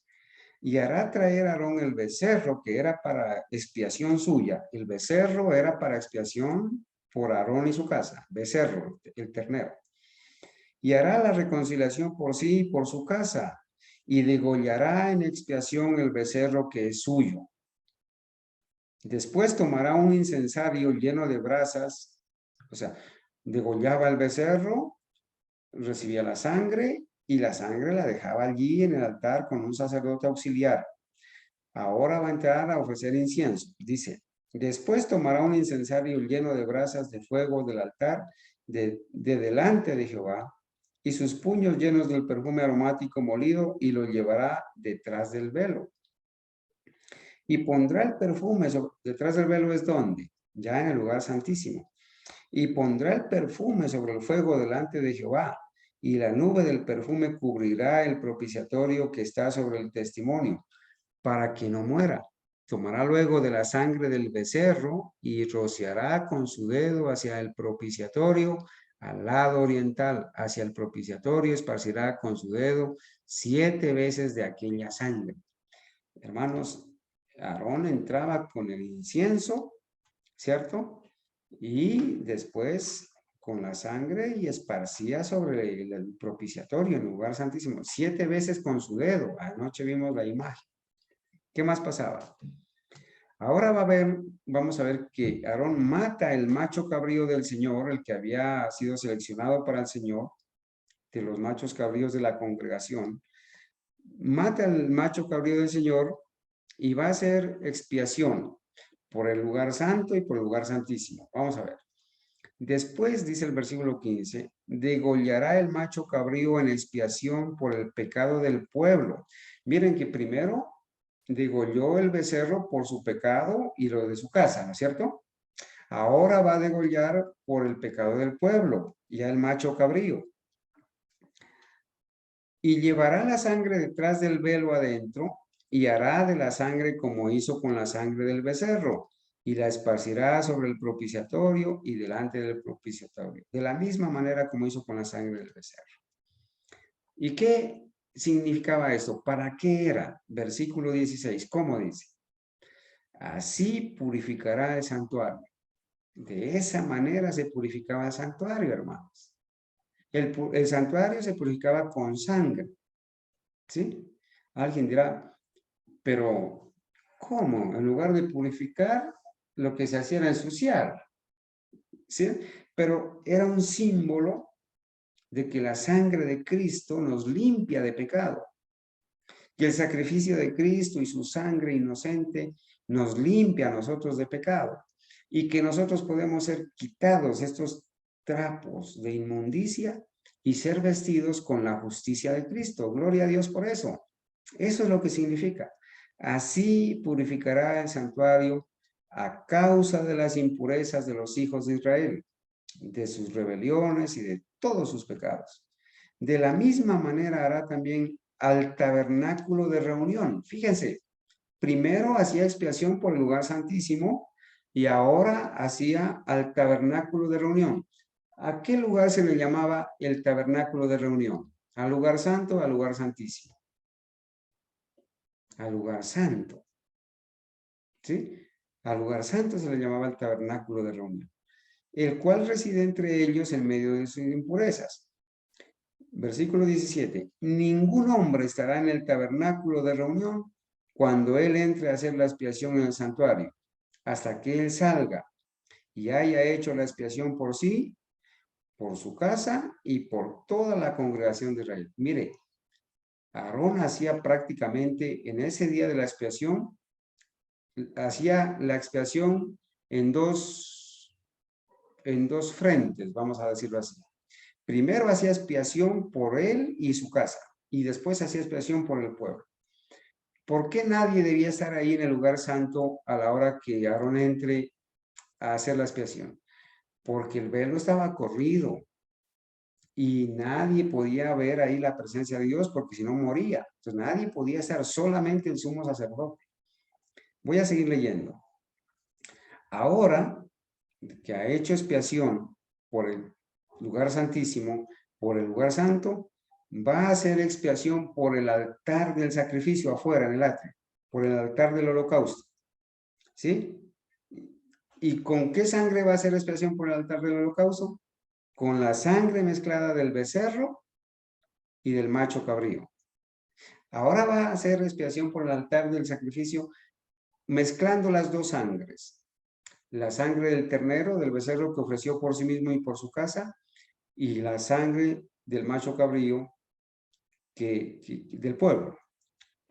Y hará traer a Aarón el becerro que era para expiación suya. El becerro era para expiación por Aarón y su casa. Becerro, el ternero. Y hará la reconciliación por sí y por su casa. Y degollará en expiación el becerro que es suyo. Después tomará un incensario lleno de brasas. O sea, degollaba el becerro, recibía la sangre y la sangre la dejaba allí en el altar con un sacerdote auxiliar. Ahora va a entrar a ofrecer incienso. Dice, después tomará un incensario lleno de brasas de fuego del altar de delante de Jehová y sus puños llenos del perfume aromático molido y lo llevará detrás del velo. Y pondrá el perfume, detrás del velo es donde, ya en el lugar santísimo. Y pondrá el perfume sobre el fuego delante de Jehová, y la nube del perfume cubrirá el propiciatorio que está sobre el testimonio, para que no muera. Tomará luego de la sangre del becerro y rociará con su dedo hacia el propiciatorio, al lado oriental, hacia el propiciatorio, esparcirá con su dedo 7 veces de aquella sangre. Hermanos, Aarón entraba con el incienso, ¿cierto? Y después con la sangre y esparcía sobre el propiciatorio, en el lugar santísimo, 7 veces con su dedo. Anoche vimos la imagen. ¿Qué más pasaba? Ahora vamos a ver que Aarón mata el macho cabrío del Señor, el que había sido seleccionado para el Señor, de los machos cabríos de la congregación. Mata el macho cabrío del Señor y va a hacer expiación por el lugar santo y por el lugar santísimo. Vamos a ver. Después, dice el versículo 15, degollará el macho cabrío en expiación por el pecado del pueblo. Miren que primero degolló el becerro por su pecado y lo de su casa, ¿no es cierto? Ahora va a degollar por el pecado del pueblo, ya el macho cabrío. Y llevará la sangre detrás del velo adentro y hará de la sangre como hizo con la sangre del becerro y la esparcirá sobre el propiciatorio y delante del propiciatorio, de la misma manera como hizo con la sangre del becerro. ¿Y qué significaba esto? ¿Para qué era? Versículo 16, ¿cómo dice? Así purificará el santuario. De esa manera se purificaba el santuario, hermanos. El santuario se purificaba con sangre. ¿Sí? Alguien dirá, pero ¿cómo? En lugar de purificar, lo que se hacía era ensuciar. ¿Sí? Pero era un símbolo de que la sangre de Cristo nos limpia de pecado. Y el sacrificio de Cristo y su sangre inocente nos limpia a nosotros de pecado. Y que nosotros podemos ser quitados estos trapos de inmundicia y ser vestidos con la justicia de Cristo. Gloria a Dios por eso. Eso es lo que significa. Así purificará el santuario a causa de las impurezas de los hijos de Israel. de sus rebeliones y de todos sus pecados. De la misma manera hará también al tabernáculo de reunión. Fíjense, primero hacía expiación por el lugar santísimo y ahora hacía al tabernáculo de reunión. ¿A qué lugar se le llamaba el tabernáculo de reunión? ¿Al lugar santo o al lugar santísimo? Al lugar santo. ¿Sí? Al lugar santo se le llamaba el tabernáculo de reunión, el cual reside entre ellos en medio de sus impurezas. Versículo 17. Ningún hombre estará en el tabernáculo de reunión cuando él entre a hacer la expiación en el santuario, hasta que él salga y haya hecho la expiación por sí, por su casa y por toda la congregación de Israel. Mire, Aarón hacía prácticamente en ese día de la expiación, hacía la expiación en dos frentes, vamos a decirlo así. Primero hacía expiación por él y su casa, y después hacía expiación por el pueblo. ¿Por qué nadie debía estar ahí en el lugar santo a la hora que Aarón entre a hacer la expiación? Porque el velo estaba corrido y nadie podía ver ahí la presencia de Dios porque si no moría. Entonces nadie podía estar, solamente el sumo sacerdote. Voy a seguir leyendo. Ahora que ha hecho expiación por el lugar santísimo, por el lugar santo, va a hacer expiación por el altar del sacrificio afuera en el atrio, por el altar del holocausto. ¿Sí? ¿Y con qué sangre va a hacer expiación por el altar del holocausto? Con la sangre mezclada del becerro y del macho cabrío. Ahora va a hacer expiación por el altar del sacrificio mezclando las dos sangres. La sangre del ternero, del becerro que ofreció por sí mismo y por su casa, y la sangre del macho cabrío del pueblo.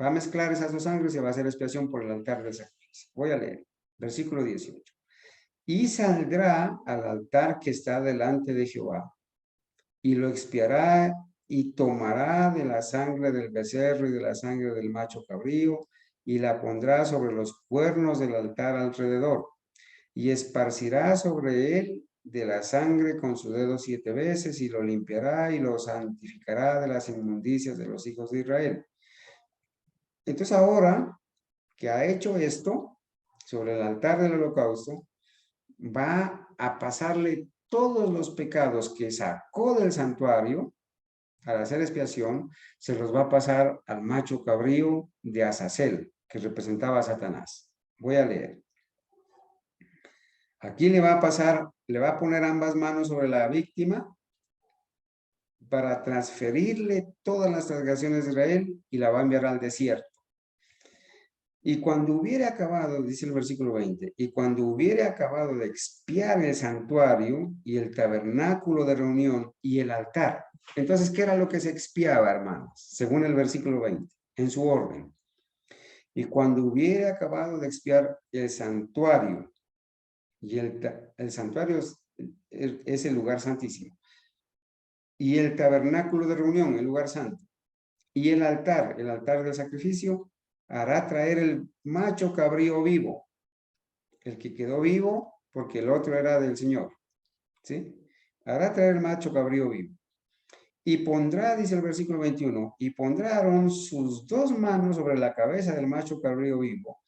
Va a mezclar esas dos sangres y va a hacer expiación por el altar del sacrificio. Voy a leer, versículo 18. Y saldrá al altar que está delante de Jehová, y lo expiará y tomará de la sangre del becerro y de la sangre del macho cabrío, y la pondrá sobre los cuernos del altar alrededor, y esparcirá sobre él de la sangre con su dedo 7 veces, y lo limpiará y lo santificará de las inmundicias de los hijos de Israel. Entonces ahora que ha hecho esto sobre el altar del holocausto, va a pasarle todos los pecados que sacó del santuario al hacer expiación, se los va a pasar al macho cabrío de Azazel, que representaba a Satanás. Voy a leer. Aquí le va a pasar, le va a poner ambas manos sobre la víctima para transferirle todas las transgresiones de Israel y la va a enviar al desierto. Y cuando hubiere acabado, dice el versículo 20, y cuando hubiere acabado de expiar el santuario y el tabernáculo de reunión y el altar. Entonces, ¿qué era lo que se expiaba, hermanos? Según el versículo 20, en su orden. Y cuando hubiere acabado de expiar el santuario, y el santuario es el lugar santísimo, y el tabernáculo de reunión, el lugar santo, y el altar del sacrificio, hará traer el macho cabrío vivo, el que quedó vivo porque el otro era del Señor, ¿sí? Hará traer el macho cabrío vivo. Y pondrá, dice el versículo 21, y pondrá Aarón sus dos manos sobre la cabeza del macho cabrío vivo,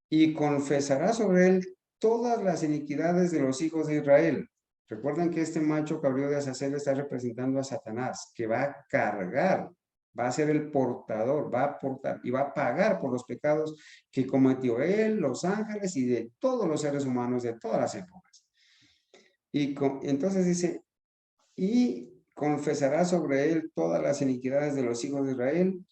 y confesará sobre él todas las iniquidades de los hijos de Israel. Recuerden que este macho cabrío de Azazel está representando a Satanás, que va a cargar, va a ser el portador, va a portar y va a pagar por los pecados que cometió él, los ángeles y de todos los seres humanos de todas las épocas. Y entonces dice, y confesará sobre él todas las iniquidades de los hijos de Israel,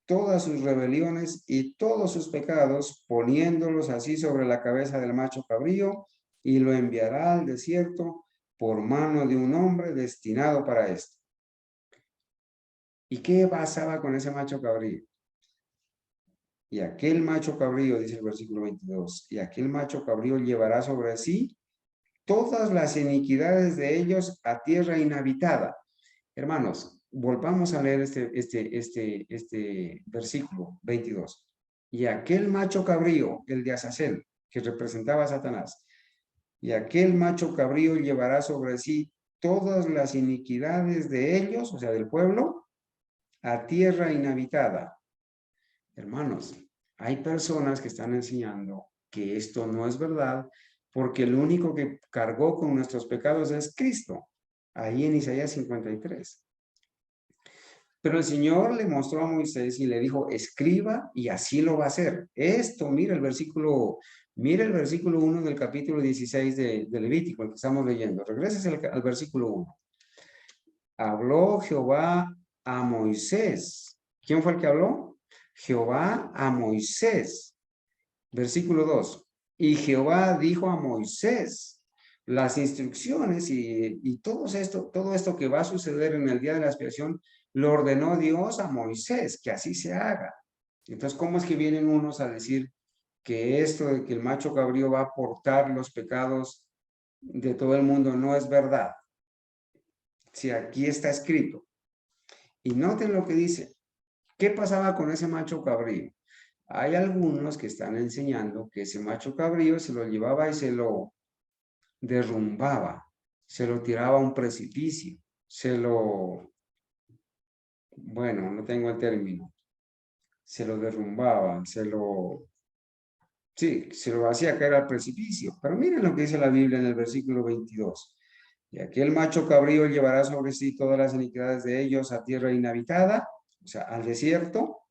todas sus rebeliones y todos sus pecados, poniéndolos así sobre la cabeza del macho cabrío, y lo enviará al desierto por mano de un hombre destinado para esto. ¿Y qué pasaba con ese macho cabrío? Y aquel macho cabrío, dice el versículo 22, y aquel macho cabrío llevará sobre sí todas las iniquidades de ellos a tierra inhabitada. Hermanos, volvamos a leer este versículo 22. Y aquel macho cabrío, el de Azazel, que representaba a Satanás, y aquel macho cabrío llevará sobre sí todas las iniquidades de ellos, o sea, del pueblo, a tierra inhabitada. Hermanos, hay personas que están enseñando que esto no es verdad, porque el único que cargó con nuestros pecados es Cristo, ahí en Isaías 53. Pero el Señor le mostró a Moisés y le dijo, escriba y así lo va a hacer. Esto, mira el versículo 1 del capítulo 16 de Levítico, el que estamos leyendo. Regreses al versículo 1. Habló Jehová a Moisés. ¿Quién fue el que habló? Jehová a Moisés. Versículo 2. Y Jehová dijo a Moisés las instrucciones y todo esto que va a suceder en el día de la expiación, lo ordenó Dios a Moisés, que así se haga. Entonces, ¿cómo es que vienen unos a decir que esto de que el macho cabrío va a portar los pecados de todo el mundo no es verdad? Si aquí está escrito. Y noten lo que dice. ¿Qué pasaba con ese macho cabrío? Hay algunos que están enseñando que ese macho cabrío se lo llevaba y se lo derrumbaba, se lo tiraba a un precipicio, bueno, no tengo el término, se lo derrumbaba, sí, se lo hacía caer al precipicio. Pero miren lo que dice la Biblia en el versículo 22. Y aquel macho cabrío llevará sobre sí todas las iniquidades de ellos a tierra inhabitada, o sea, al desierto,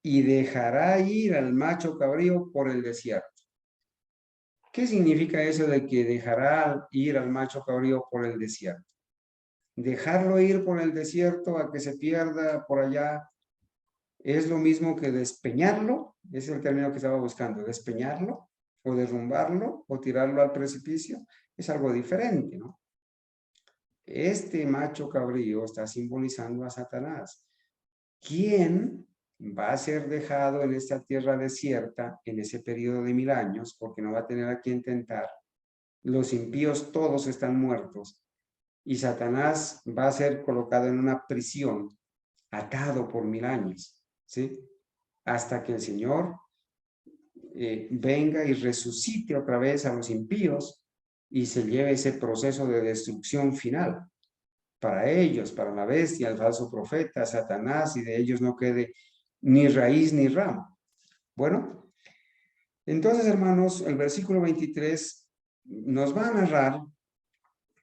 y dejará ir al macho cabrío por el desierto. ¿Qué significa eso de que dejará ir al macho cabrío por el desierto? Dejarlo ir por el desierto a que se pierda por allá es lo mismo que despeñarlo, ese es el término que estaba buscando, despeñarlo o derrumbarlo o tirarlo al precipicio, es algo diferente, ¿no? Este macho cabrío está simbolizando a Satanás, quien va a ser dejado en esta tierra desierta en ese periodo de 1000 años, porque no va a tener a quien tentar. Los impíos todos están muertos y Satanás va a ser colocado en una prisión, atado por 1000 años, ¿sí? Hasta que el Señor venga y resucite otra vez a los impíos y se lleve ese proceso de destrucción final para ellos, para la bestia, el falso profeta, Satanás, y de ellos no quede ni raíz ni rama. Bueno, entonces, hermanos, el versículo 23 nos va a narrar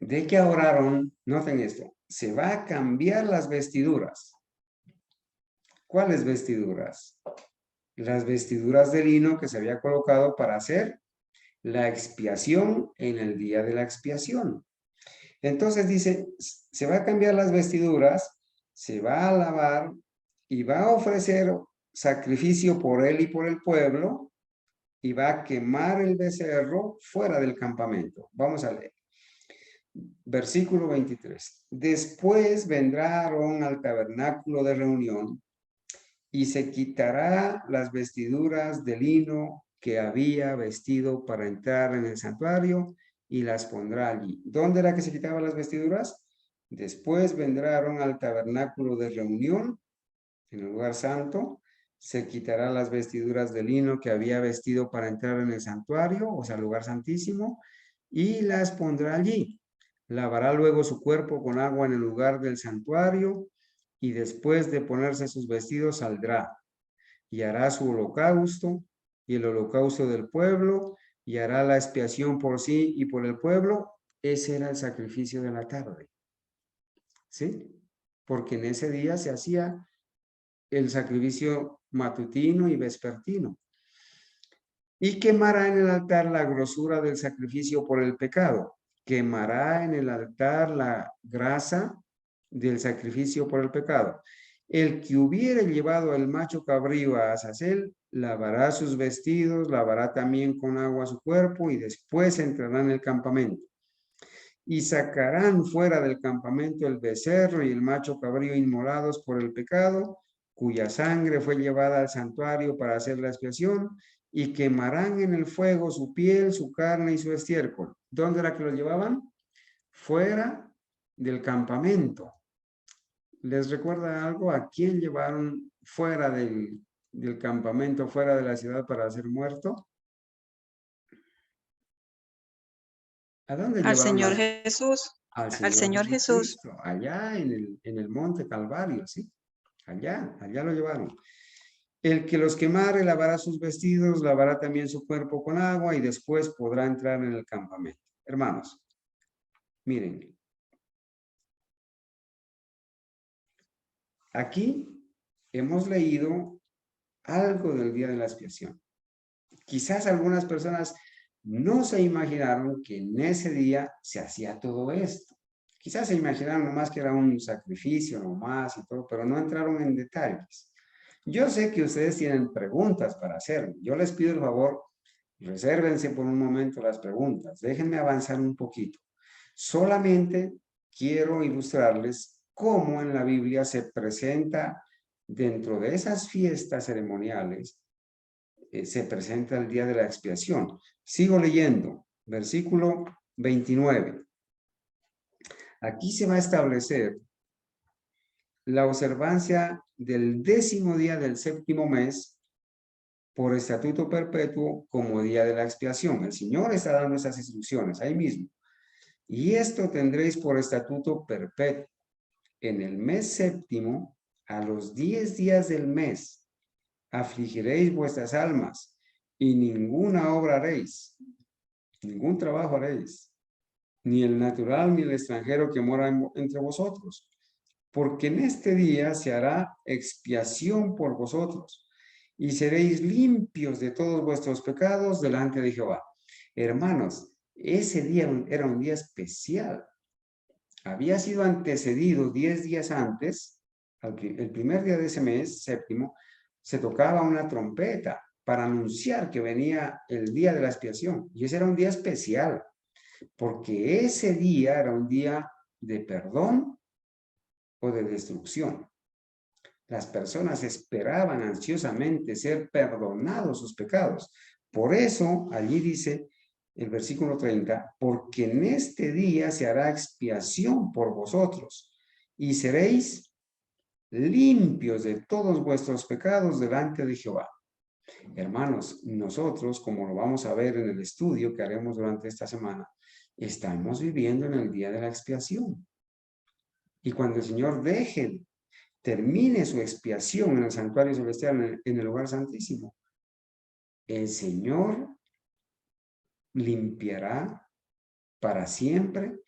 de que ahora Aarón, noten esto, se va a cambiar las vestiduras. ¿Cuáles vestiduras? Las vestiduras de lino que se había colocado para hacer la expiación en el día de la expiación. Entonces dice, se va a cambiar las vestiduras, se va a lavar y va a ofrecer sacrificio por él y por el pueblo y va a quemar el becerro fuera del campamento. Vamos a leer. Versículo 23. Después vendrá Aarón al tabernáculo de reunión y se quitará las vestiduras de lino que había vestido para entrar en el santuario y las pondrá allí. ¿Dónde era que se quitaban las vestiduras? Después vendrá Aarón al tabernáculo de reunión, en el lugar santo, se quitará las vestiduras de lino que había vestido para entrar en el santuario, o sea, el lugar santísimo, y las pondrá allí. Lavará luego su cuerpo con agua en el lugar del santuario, y después de ponerse sus vestidos saldrá, y hará su holocausto, y el holocausto del pueblo, y hará la expiación por sí y por el pueblo. Ese era el sacrificio de la tarde. ¿Sí? Porque en ese día se hacía el sacrificio matutino y vespertino. Y quemará en el altar la grosura del sacrificio por el pecado. Quemará en el altar la grasa del sacrificio por el pecado. El que hubiere llevado el macho cabrío a Azazel, lavará sus vestidos, lavará también con agua su cuerpo y después entrará en el campamento. Y sacarán fuera del campamento el becerro y el macho cabrío inmolados por el pecado, cuya sangre fue llevada al santuario para hacer la expiación, y quemarán en el fuego su piel, su carne y su estiércol. ¿Dónde era que lo llevaban? Fuera del campamento. ¿Les recuerda algo? ¿A quién llevaron fuera del campamento, fuera de la ciudad para ser muerto? ¿A dónde Al llevaron Señor Jesús. al Al Señor Señor Jesús. Jesucristo? Allá en el monte Calvario, ¿sí? Allá lo llevaron. El que los quemare lavará sus vestidos, lavará también su cuerpo con agua y después podrá entrar en el campamento. Hermanos, miren, aquí hemos leído algo del día de la expiación. Quizás algunas personas no se imaginaron que en ese día se hacía todo esto. Quizás se imaginaron nomás que era un sacrificio nomás y todo, pero no entraron en detalles. Yo sé que ustedes tienen preguntas para hacerme. Yo les pido el favor, resérvense por un momento las preguntas. Déjenme avanzar un poquito. Solamente quiero ilustrarles cómo en la Biblia se presenta dentro de esas fiestas ceremoniales, se presenta el día de la expiación. Sigo leyendo, versículo 29. Aquí se va a establecer la observancia del 10º día del 7º mes por estatuto perpetuo como día de la expiación. El Señor está dando esas instrucciones ahí mismo. Y esto tendréis por estatuto perpetuo. En el mes 7º, a los 10 días del mes, afligiréis vuestras almas y ninguna obra haréis, ningún trabajo haréis, ni el natural ni el extranjero que mora entre vosotros, porque en este día se hará expiación por vosotros y seréis limpios de todos vuestros pecados delante de Jehová. Hermanos, ese día era un día especial. Había sido antecedido 10 días antes, el primer día de ese mes, 7º, se tocaba una trompeta para anunciar que venía el día de la expiación. Y ese era un día especial, porque ese día era un día de perdón o de destrucción. Las personas esperaban ansiosamente ser perdonados sus pecados. Por eso, allí dice el versículo 30, porque en este día se hará expiación por vosotros y seréis limpios de todos vuestros pecados delante de Jehová. Hermanos, nosotros, como lo vamos a ver en el estudio que haremos durante esta semana, estamos viviendo en el día de la expiación. Y cuando el Señor termine su expiación en el santuario celestial, en el lugar santísimo, el Señor limpiará para siempre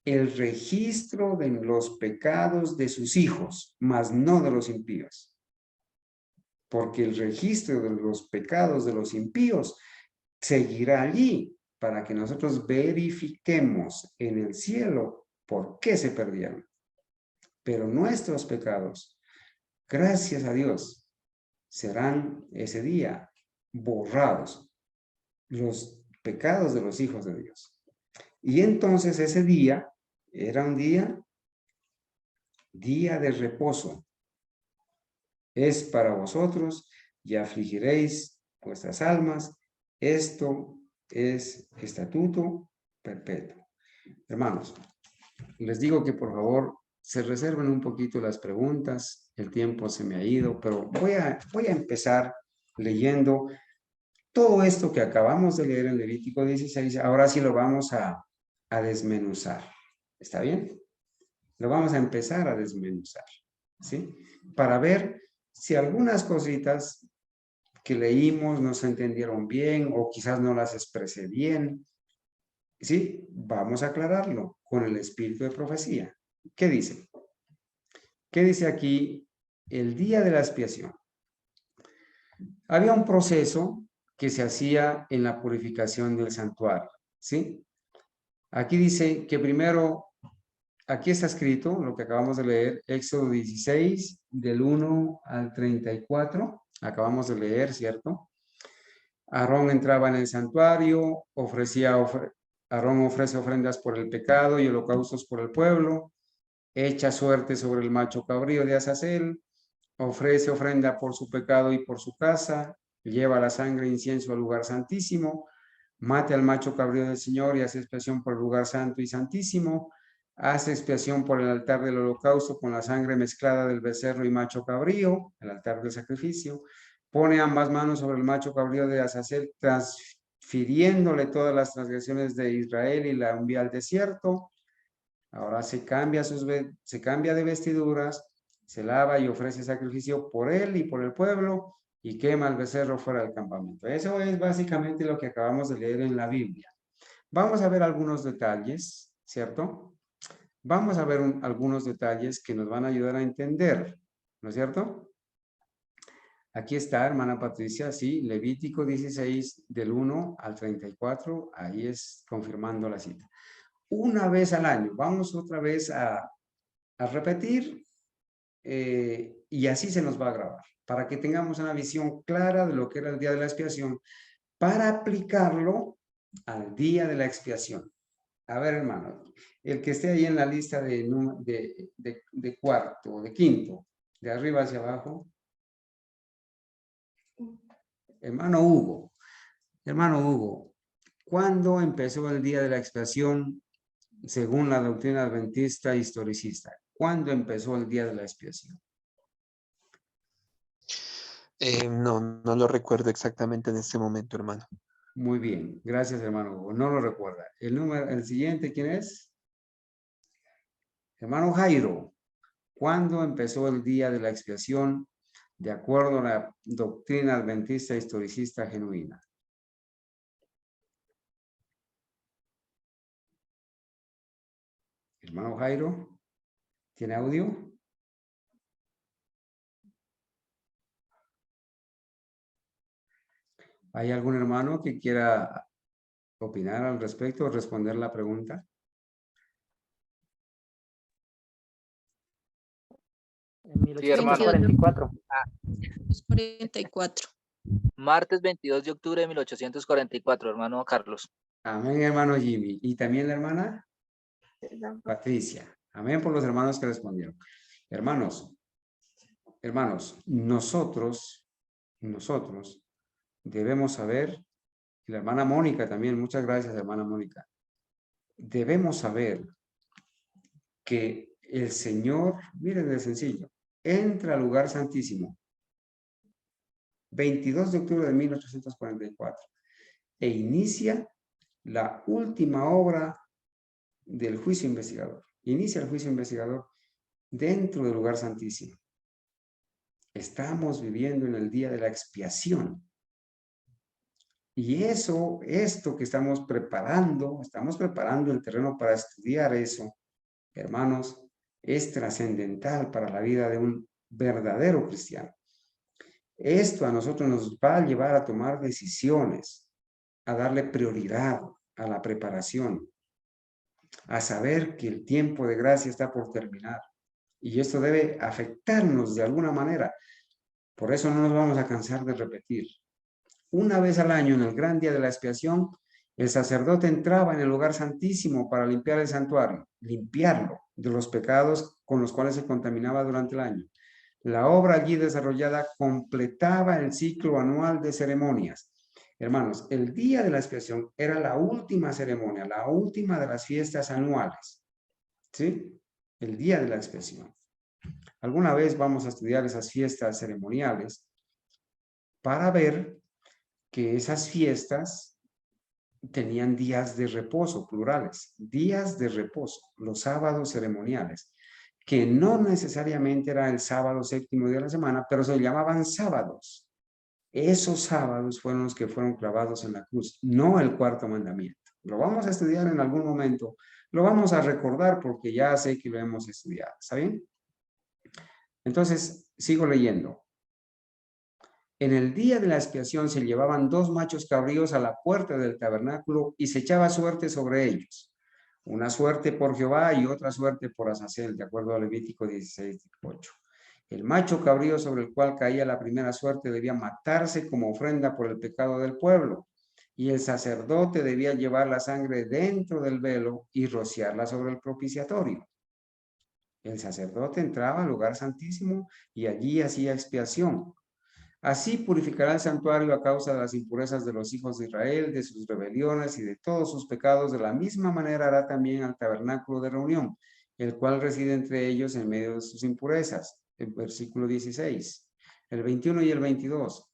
el registro de los pecados de sus hijos, mas no de los impíos. Porque el registro de los pecados de los impíos seguirá allí para que nosotros verifiquemos en el cielo por qué se perdieron. Pero nuestros pecados, gracias a Dios, serán ese día borrados, los pecados de los hijos de Dios. Y entonces ese día era un día de reposo. Es para vosotros y afligiréis vuestras almas. Esto es estatuto perpetuo. Hermanos, les digo que por favor se reserven un poquito las preguntas. El tiempo se me ha ido, pero voy a empezar leyendo todo esto que acabamos de leer en Levítico 16. Ahora sí lo vamos a desmenuzar. ¿Está bien? Lo vamos a empezar a desmenuzar, ¿sí? Para ver si algunas cositas que leímos no se entendieron bien o quizás no las expresé bien. ¿Sí? Vamos a aclararlo con el espíritu de profecía. ¿Qué dice? ¿Qué dice aquí? El día de la expiación. Había un proceso que se hacía en la purificación del santuario, ¿sí? Aquí dice que primero, aquí está escrito lo que acabamos de leer, Éxodo 16, del 1 al 34, acabamos de leer, ¿cierto? Aarón entraba en el santuario, Aarón ofrece ofrendas por el pecado y holocaustos por el pueblo, echa suerte sobre el macho cabrío de Azazel, ofrece ofrenda por su pecado y por su casa, lleva la sangre e incienso al lugar santísimo, mate al macho cabrío del Señor y hace expiación por el lugar santo y santísimo, hace expiación por el altar del holocausto con la sangre mezclada del becerro y macho cabrío, el altar del sacrificio, pone ambas manos sobre el macho cabrío de Azazel, firiéndole todas las transgresiones de Israel y la envía al desierto. Ahora se cambia de vestiduras, se lava y ofrece sacrificio por él y por el pueblo y quema el becerro fuera del campamento. Eso es básicamente lo que acabamos de leer en la Biblia. Vamos a ver algunos detalles, ¿cierto? Vamos a ver algunos detalles que nos van a ayudar a entender, ¿no es cierto? Aquí está, hermana Patricia, sí, Levítico 16, del 1 al 34, ahí es confirmando la cita. Una vez al año, vamos otra vez a repetir y así se nos va a grabar, para que tengamos una visión clara de lo que era el día de la expiación, para aplicarlo al día de la expiación. A ver, hermano, el que esté ahí en la lista de cuarto, de quinto, de arriba hacia abajo. Hermano Hugo, ¿cuándo empezó el día de la expiación según la doctrina adventista historicista? ¿Cuándo empezó el día de la expiación? No lo recuerdo exactamente en este momento, hermano. Muy bien, gracias, hermano Hugo. No lo recuerda. El siguiente, ¿quién es? Hermano Jairo, ¿cuándo empezó el día de la expiación de acuerdo a la doctrina adventista historicista genuina? Hermano Jairo, ¿tiene audio? ¿Hay algún hermano que quiera opinar al respecto o responder la pregunta? En 1844. 44. Martes 22 de octubre de 1844, hermano Carlos. Amén, hermano Jimmy. ¿Y también la hermana? Patricia. Amén por los hermanos que respondieron. Hermanos, nosotros debemos saber, y la hermana Mónica también, muchas gracias, hermana Mónica. Debemos saber que el Señor, miren de sencillo, entra al lugar santísimo 22 de octubre de 1844 e inicia la última obra del juicio investigador. Inicia el juicio investigador dentro del lugar santísimo. Estamos viviendo en el día de la expiación. Y esto que estamos preparando el terreno para estudiar eso, hermanos, es trascendental para la vida de un verdadero cristiano. Esto a nosotros nos va a llevar a tomar decisiones, a darle prioridad a la preparación, a saber que el tiempo de gracia está por terminar. Y esto debe afectarnos de alguna manera. Por eso no nos vamos a cansar de repetir. Una vez al año, en el gran día de la expiación, el sacerdote entraba en el lugar santísimo para limpiar el santuario, limpiarlo de los pecados con los cuales se contaminaba durante el año. La obra allí desarrollada completaba el ciclo anual de ceremonias. Hermanos, el día de la expiación era la última ceremonia, la última de las fiestas anuales. ¿Sí? El día de la expiación. Alguna vez vamos a estudiar esas fiestas ceremoniales para ver que esas fiestas tenían días de reposo, plurales, días de reposo, los sábados ceremoniales, que no necesariamente era el sábado séptimo día de la semana, pero se llamaban sábados. Esos sábados fueron los que fueron clavados en la cruz, no el cuarto mandamiento. Lo vamos a estudiar en algún momento, lo vamos a recordar porque ya sé que lo hemos estudiado, ¿está bien? Entonces, sigo leyendo. En el día de la expiación se llevaban 2 machos cabríos a la puerta del tabernáculo y se echaba suerte sobre ellos. Una suerte por Jehová y otra suerte por Azazel, de acuerdo a Levítico 16:8. El macho cabrío sobre el cual caía la primera suerte debía matarse como ofrenda por el pecado del pueblo, y el sacerdote debía llevar la sangre dentro del velo y rociarla sobre el propiciatorio. El sacerdote entraba al lugar santísimo y allí hacía expiación. Así purificará el santuario a causa de las impurezas de los hijos de Israel, de sus rebeliones y de todos sus pecados. De la misma manera hará también al tabernáculo de reunión, el cual reside entre ellos en medio de sus impurezas. El versículo 16, el 21 y el 22.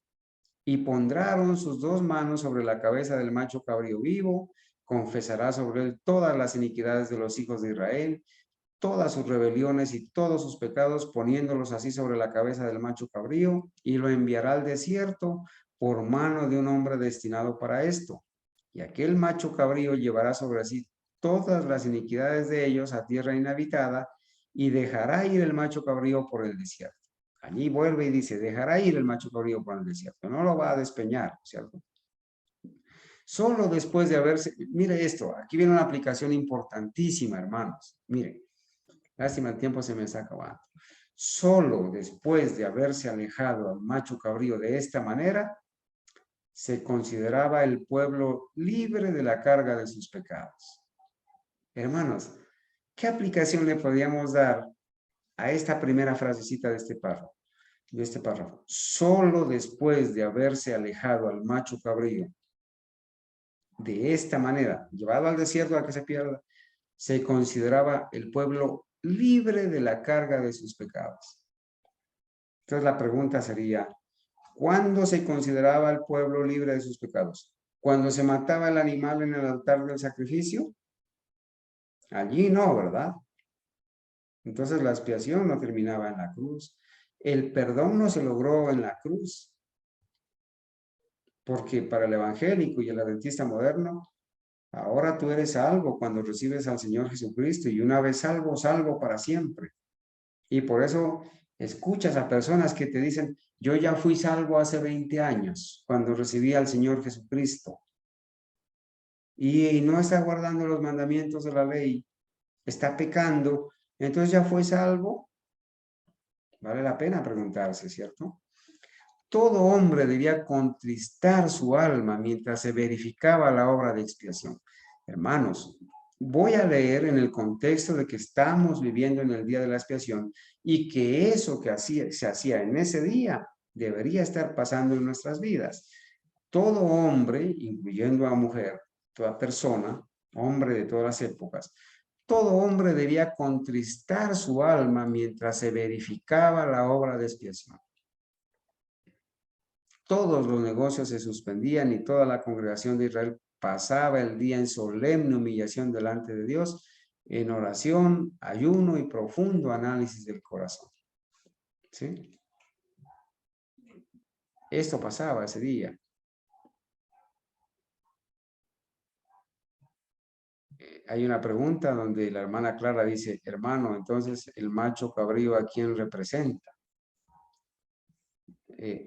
y pondrá Aarón sus 2 manos sobre la cabeza del macho cabrío vivo, confesará sobre él todas las iniquidades de los hijos de Israel, todas sus rebeliones y todos sus pecados, poniéndolos así sobre la cabeza del macho cabrío, y lo enviará al desierto por mano de un hombre destinado para esto. Y aquel macho cabrío llevará sobre sí todas las iniquidades de ellos a tierra inhabitada, y dejará ir el macho cabrío por el desierto. Allí vuelve y dice, dejará ir el macho cabrío por el desierto, no lo va a despeñar, ¿cierto? Solo después de haberse, mire esto, aquí viene una aplicación importantísima, hermanos. Mire, lástima, el tiempo se me está acabando. Solo después de haberse alejado al macho cabrío de esta manera, se consideraba el pueblo libre de la carga de sus pecados. Hermanos, ¿qué aplicación le podríamos dar a esta primera frasecita de este párrafo? Solo después de haberse alejado al macho cabrío de esta manera, llevado al desierto a que se pierda, se consideraba el pueblo libre de la carga de sus pecados. Entonces la pregunta sería, ¿cuándo se consideraba el pueblo libre de sus pecados? ¿Cuando se mataba el animal en el altar del sacrificio? Allí no, ¿verdad? Entonces la expiación no terminaba en la cruz. El perdón no se logró en la cruz. Porque para el evangélico y el adventista moderno, ahora tú eres salvo cuando recibes al Señor Jesucristo, y una vez salvo, salvo para siempre. Y por eso escuchas a personas que te dicen, yo ya fui salvo hace 20 años cuando recibí al Señor Jesucristo. Y no está guardando los mandamientos de la ley, está pecando, entonces ya fue salvo. Vale la pena preguntarse, ¿cierto? Todo hombre debía contristar su alma mientras se verificaba la obra de expiación. Hermanos, voy a leer en el contexto de que estamos viviendo en el día de la expiación, y que eso que se hacía en ese día debería estar pasando en nuestras vidas. Todo hombre, incluyendo a mujer, toda persona, hombre de todas las épocas, todo hombre debía contristar su alma mientras se verificaba la obra de expiación. Todos los negocios se suspendían y toda la congregación de Israel pasaba el día en solemne humillación delante de Dios, en oración, ayuno y profundo análisis del corazón. ¿Sí? Esto pasaba ese día. Hay una pregunta donde la hermana Clara dice, hermano, entonces el macho cabrío, ¿a quién representa?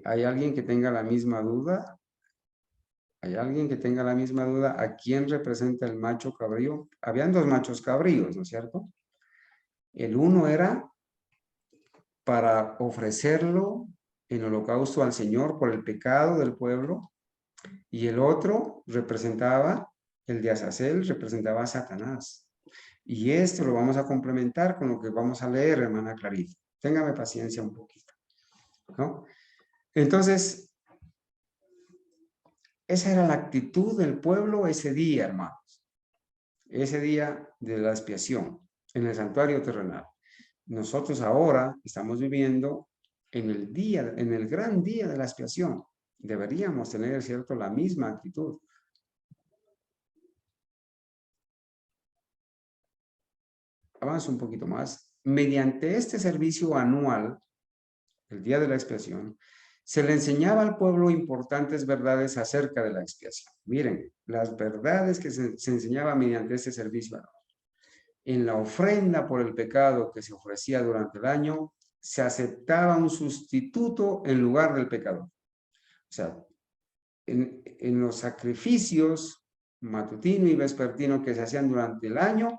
¿Hay alguien que tenga la misma duda? ¿Hay alguien que tenga la misma duda? ¿A quién representa el macho cabrío? Habían 2 machos cabríos, ¿no es cierto? El uno era para ofrecerlo en holocausto al Señor por el pecado del pueblo, y el otro representaba, el de Azazel, representaba a Satanás. Y esto lo vamos a complementar con lo que vamos a leer, hermana Clarita. Téngame paciencia un poquito, ¿no? Entonces, esa era la actitud del pueblo ese día, hermanos. Ese día de la expiación en el santuario terrenal. Nosotros ahora estamos viviendo en el gran día de la expiación. Deberíamos tener, ¿cierto?, la misma actitud. Avanzo un poquito más. Mediante este servicio anual, el día de la expiación, se le enseñaba al pueblo importantes verdades acerca de la expiación. Miren, las verdades que se enseñaba mediante este servicio anual. En la ofrenda por el pecado que se ofrecía durante el año, se aceptaba un sustituto en lugar del pecador. O sea, en los sacrificios matutino y vespertino que se hacían durante el año,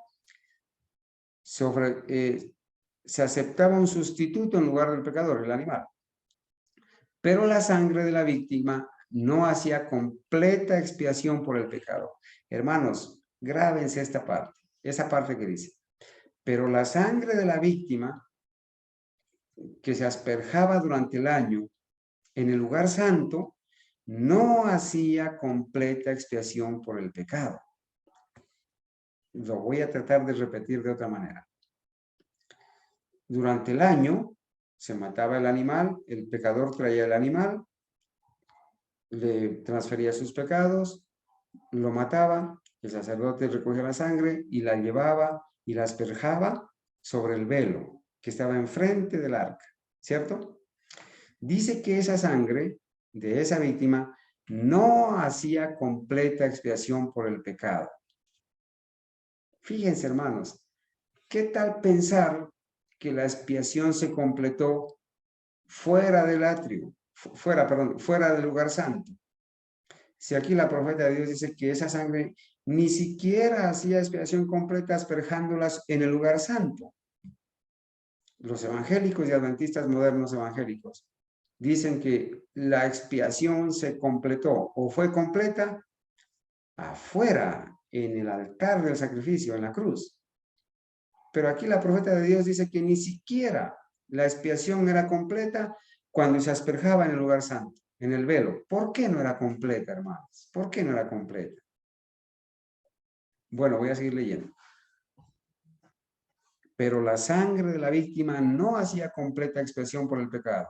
se aceptaba un sustituto en lugar del pecador, el animal. Pero la sangre de la víctima no hacía completa expiación por el pecado. Hermanos, grábense esta parte, esa parte que dice, pero la sangre de la víctima que se asperjaba durante el año en el lugar santo no hacía completa expiación por el pecado. Lo voy a tratar de repetir de otra manera. Durante el año se mataba el animal, el pecador traía el animal, le transfería sus pecados, lo mataba, el sacerdote recogía la sangre y la llevaba y la asperjaba sobre el velo que estaba enfrente del arca, ¿cierto? Dice que esa sangre de esa víctima no hacía completa expiación por el pecado. Fíjense, hermanos, ¿qué tal pensar que la expiación se completó fuera del atrio, fuera del lugar santo? Si aquí la profeta de Dios dice que esa sangre ni siquiera hacía expiación completa asperjándolas en el lugar santo. Los evangélicos y adventistas modernos evangélicos dicen que la expiación se completó o fue completa afuera, en el altar del sacrificio, en la cruz. Pero aquí la profeta de Dios dice que ni siquiera la expiación era completa cuando se asperjaba en el lugar santo, en el velo. ¿Por qué no era completa, hermanos? ¿Por qué no era completa? Bueno, voy a seguir leyendo. Pero la sangre de la víctima no hacía completa expiación por el pecado.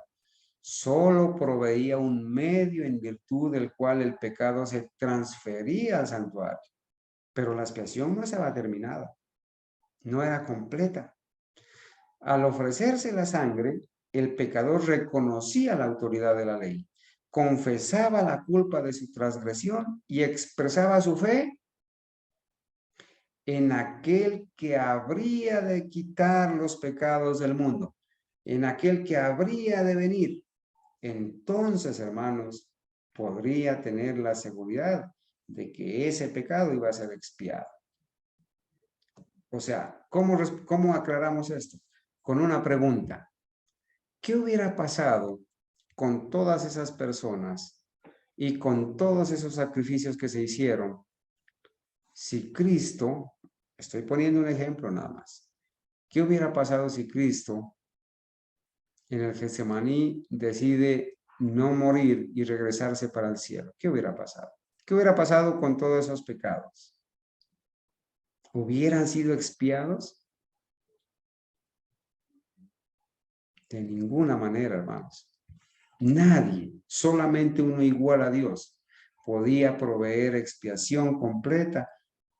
Solo proveía un medio en virtud del cual el pecado se transfería al santuario. Pero la expiación no estaba terminada. No era completa. Al ofrecerse la sangre, el pecador reconocía la autoridad de la ley, confesaba la culpa de su transgresión y expresaba su fe en aquel que habría de quitar los pecados del mundo, en aquel que habría de venir. Entonces, hermanos, podría tener la seguridad de que ese pecado iba a ser expiado. O sea, ¿cómo aclaramos esto? Con una pregunta. ¿Qué hubiera pasado con todas esas personas y con todos esos sacrificios que se hicieron si Cristo, estoy poniendo un ejemplo nada más, qué hubiera pasado si Cristo en el Getsemaní decide no morir y regresarse para el cielo? ¿Qué hubiera pasado? ¿Qué hubiera pasado con todos esos pecados? ¿Hubieran sido expiados? De ninguna manera, hermanos. Nadie, solamente uno igual a Dios, podía proveer expiación completa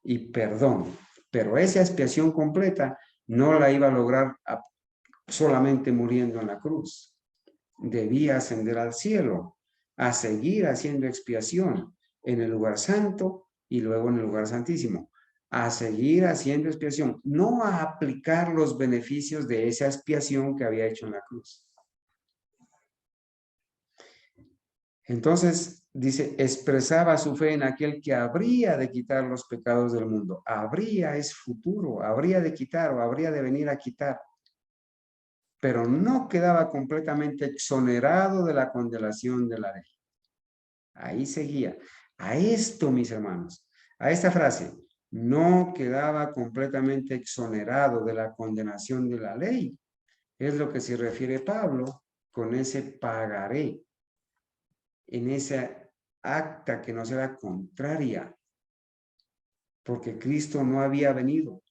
y perdón. Pero esa expiación completa no la iba a lograr solamente muriendo en la cruz. Debía ascender al cielo, a seguir haciendo expiación en el lugar santo y luego en el lugar santísimo. A seguir haciendo expiación, no a aplicar los beneficios de esa expiación que había hecho en la cruz. Entonces, dice, expresaba su fe en aquel que habría de quitar los pecados del mundo. Habría es futuro, habría de quitar o habría de venir a quitar. Pero no quedaba completamente exonerado de la condenación de la ley. Ahí seguía. A esto, mis hermanos, a esta frase, no quedaba completamente exonerado de la condenación de la ley. Es lo que se refiere Pablo con ese pagaré, en esa acta que nos era contraria, porque Cristo no había venido.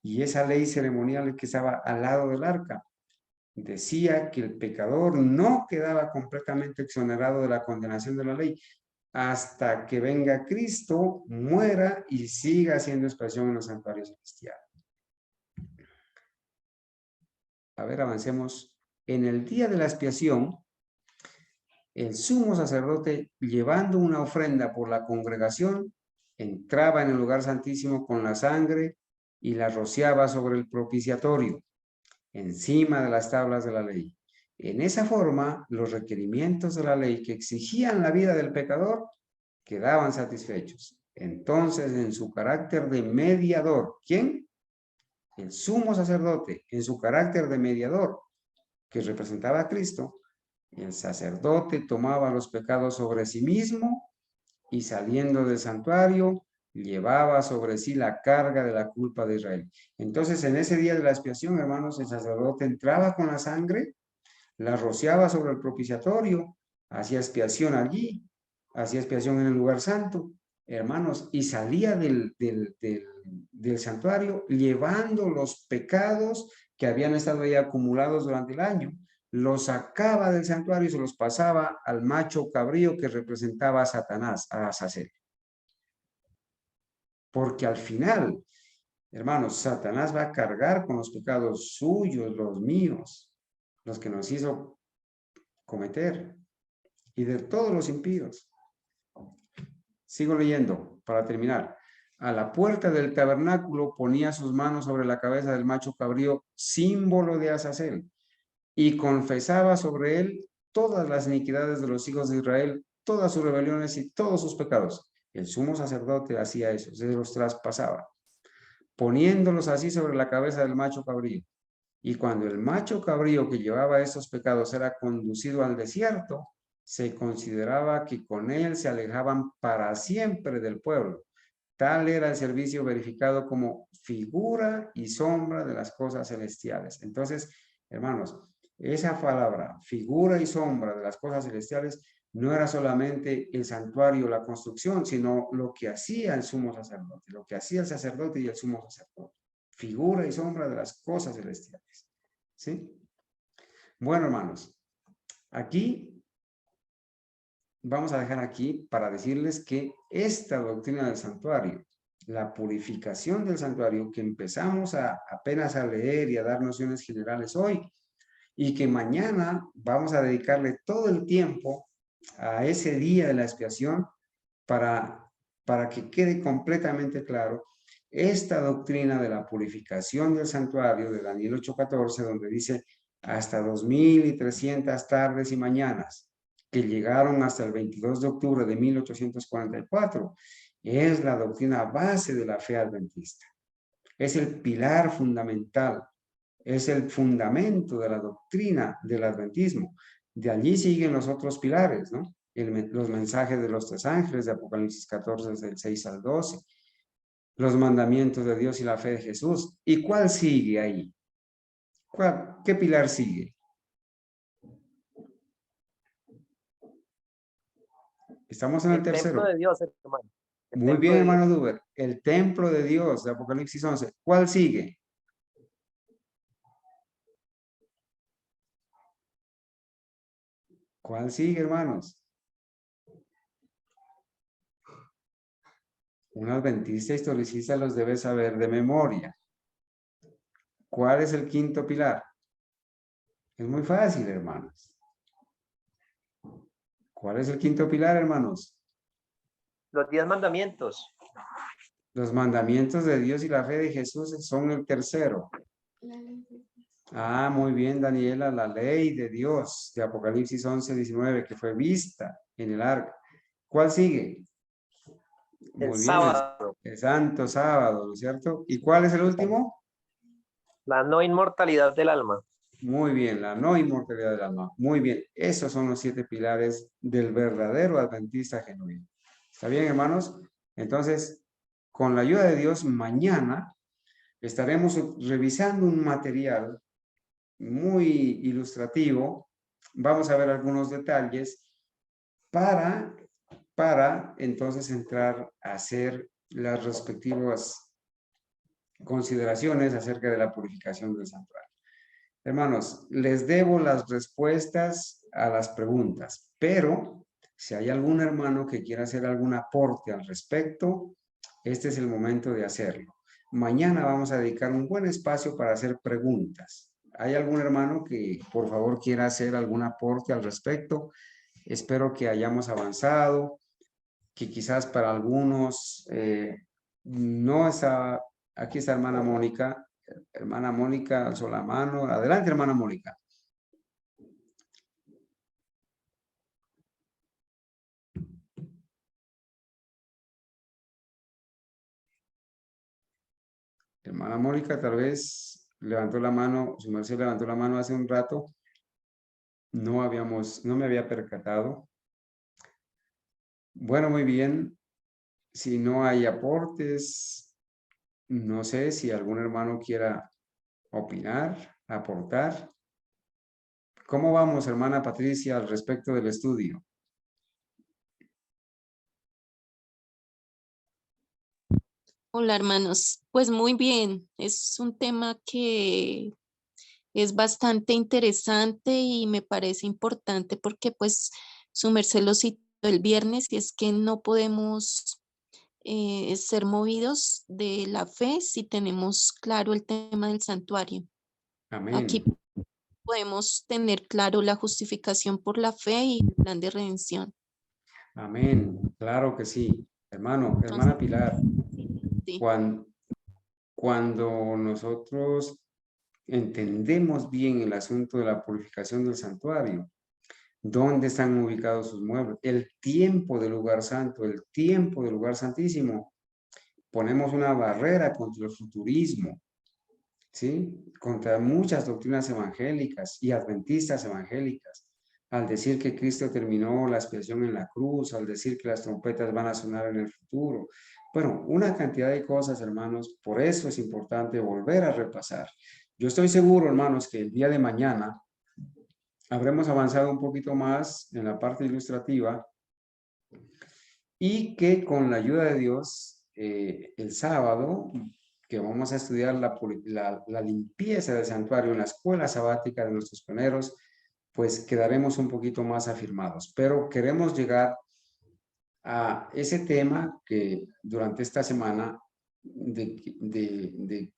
Y esa ley ceremonial que estaba al lado del arca decía que el pecador no quedaba completamente exonerado de la condenación de la ley hasta que venga Cristo, muera y siga haciendo expiación en los santuarios celestiales. A ver, avancemos. En el día de la expiación, el sumo sacerdote, llevando una ofrenda por la congregación, entraba en el lugar santísimo con la sangre y la rociaba sobre el propiciatorio, encima de las tablas de la ley. En esa forma, los requerimientos de la ley que exigían la vida del pecador quedaban satisfechos. Entonces, en su carácter de mediador, ¿quién? El sumo sacerdote, en su carácter de mediador, que representaba a Cristo, el sacerdote tomaba los pecados sobre sí mismo y saliendo del santuario, llevaba sobre sí la carga de la culpa de Israel. Entonces, en ese día de la expiación, hermanos, el sacerdote entraba con la sangre, la rociaba sobre el propiciatorio, hacía expiación allí, hacía expiación en el lugar santo, hermanos, y salía del santuario llevando los pecados que habían estado ahí acumulados durante el año, los sacaba del santuario y se los pasaba al macho cabrío que representaba a Satanás, a Azazel. Porque al final, hermanos, Satanás va a cargar con los pecados suyos, los míos, los que nos hizo cometer, y de todos los impíos. Sigo leyendo para terminar. A la puerta del tabernáculo ponía sus manos sobre la cabeza del macho cabrío, símbolo de Azazel, y confesaba sobre él todas las iniquidades de los hijos de Israel, todas sus rebeliones y todos sus pecados. El sumo sacerdote hacía eso, se los traspasaba, poniéndolos así sobre la cabeza del macho cabrío. Y cuando el macho cabrío que llevaba estos pecados era conducido al desierto, se consideraba que con él se alejaban para siempre del pueblo. Tal era el servicio verificado como figura y sombra de las cosas celestiales. Entonces, hermanos, esa palabra, figura y sombra de las cosas celestiales, no era solamente el santuario, la construcción, sino lo que hacía el sumo sacerdote, lo que hacía el sacerdote y el sumo sacerdote. Figura y sombra de las cosas celestiales. ¿Sí? Bueno, hermanos, aquí vamos a dejar aquí para decirles que esta doctrina del santuario, la purificación del santuario, que empezamos apenas a leer y a dar nociones generales hoy, y que mañana vamos a dedicarle todo el tiempo a ese día de la expiación para que quede completamente claro esta doctrina de la purificación del santuario de Daniel 8:14, donde dice hasta 2300 tardes y mañanas, que llegaron hasta el 22 de octubre de 1844, es la doctrina base de la fe adventista. Es el pilar fundamental, es el fundamento de la doctrina del adventismo. De allí siguen los otros pilares, ¿no? Los mensajes de los 3 ángeles de Apocalipsis 14, del 6 al 12, los mandamientos de Dios y la fe de Jesús. ¿Y cuál sigue ahí? ¿Qué pilar sigue? Estamos en el tercero. Templo de Dios, hermano. Muy bien, hermano Duber. El templo de Dios de Apocalipsis 11. ¿Cuál sigue? ¿Cuál sigue, hermanos? Un adventista historicista los debe saber de memoria. ¿Cuál es el quinto pilar? Es muy fácil, hermanos. ¿Cuál es el quinto pilar, hermanos? Los 10 mandamientos. Los mandamientos de Dios y la fe de Jesús son el tercero. Ah, muy bien, Daniela, la ley de Dios de Apocalipsis 11:19, que fue vista en el arca. ¿Cuál sigue? Muy El bien, sábado. el santo sábado, ¿no es cierto? ¿Y cuál es el último? La no inmortalidad del alma. Muy bien, la no inmortalidad del alma. Muy bien, esos son los 7 pilares del verdadero adventista genuino. ¿Está bien, hermanos? Entonces, con la ayuda de Dios, mañana estaremos revisando un material muy ilustrativo. Vamos a ver algunos detalles para entonces entrar a hacer las respectivas consideraciones acerca de la purificación del santuario. Hermanos, les debo las respuestas a las preguntas, pero si hay algún hermano que quiera hacer algún aporte al respecto, este es el momento de hacerlo. Mañana vamos a dedicar un buen espacio para hacer preguntas. ¿Hay algún hermano que por favor quiera hacer algún aporte al respecto? Espero que hayamos avanzado, que quizás para algunos no está. Aquí está hermana Mónica. Hermana Mónica alzó la mano. Adelante, hermana Mónica. Hermana Mónica, tal vez levantó la mano, su merced levantó la mano hace un rato. No me había percatado. Bueno, muy bien. Si no hay aportes, no sé si algún hermano quiera opinar, aportar. ¿Cómo vamos, hermana Patricia, al respecto del estudio? Hola, hermanos. Pues muy bien. Es un tema que es bastante interesante y me parece importante porque pues su merced lo citó el viernes y es que no podemos ser movidos de la fe si tenemos claro el tema del santuario. Aquí Amén. podemos tener claro la justificación por la fe y el plan de redención. Amén. Claro que sí. Hermano, hermana Pilar, Sí, cuando nosotros entendemos bien el asunto de la purificación del santuario, dónde están ubicados sus muebles, el tiempo del lugar santo, el tiempo del lugar santísimo, ponemos una barrera contra el futurismo, ¿sí? Contra muchas doctrinas evangélicas y adventistas evangélicas, al decir que Cristo terminó la expiación en la cruz, al decir que las trompetas van a sonar en el futuro. Bueno, una cantidad de cosas, hermanos, por eso es importante volver a repasar. Yo estoy seguro, hermanos, que el día de mañana habremos avanzado un poquito más en la parte ilustrativa y que con la ayuda de Dios, el sábado, que vamos a estudiar la limpieza del santuario en la escuela sabática de nuestros pioneros, pues quedaremos un poquito más afirmados. Pero queremos llegar a ese tema que durante esta semana de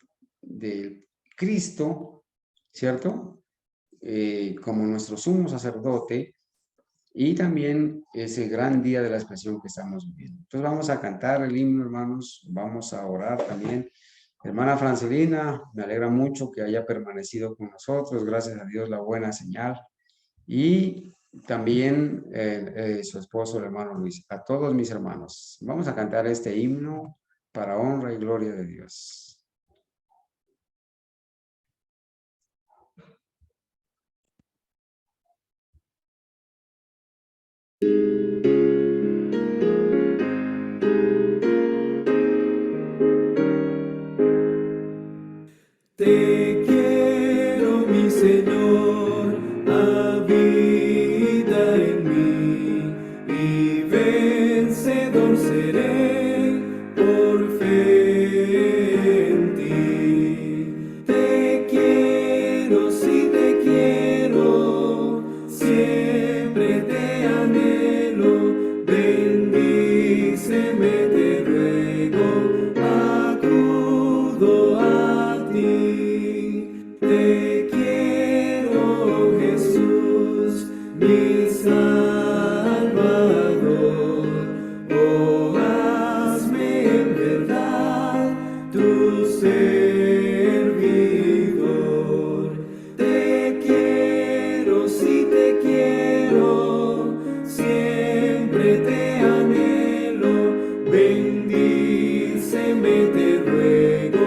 Cristo, ¿cierto? Como nuestro sumo sacerdote, y también ese gran día de la expiación que estamos viviendo. Entonces vamos a cantar el himno, hermanos, vamos a orar también. Hermana Francelina, me alegra mucho que haya permanecido con nosotros, gracias a Dios la buena señal. Y también su esposo, el hermano Luis, a todos mis hermanos. Vamos a cantar este himno para honra y gloria de Dios. Te quiero, mi Señor, habita en mí y vencedor seré por fe en ti. Te quiero, sí te quiero, siempre te anhelo, bendíceme, te ruego, acudo a ti. Te quiero, Jesús, mi Salvador. Oh, hazme en verdad tu servidor. Te quiero, sí te quiero, siempre te anhelo, bendíceme, te ruego,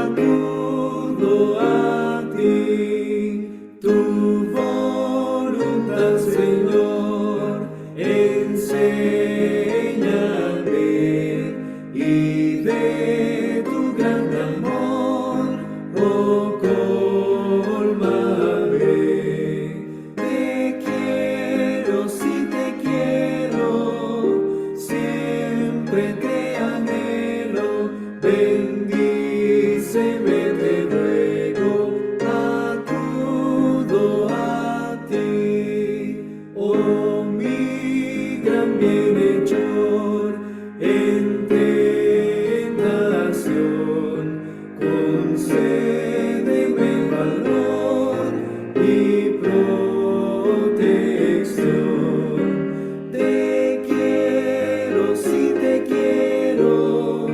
acudo a ti. Tu voluntad, Señor, enséñame, y de tu gran amor, oh, cólmame. Te quiero, sí te quiero, siempre te anhelo, bendíceme, te ruego, acudo a ti. Oh, mi gran bienhechor, en tentación, concédeme valor y protección. Te quiero, sí te quiero,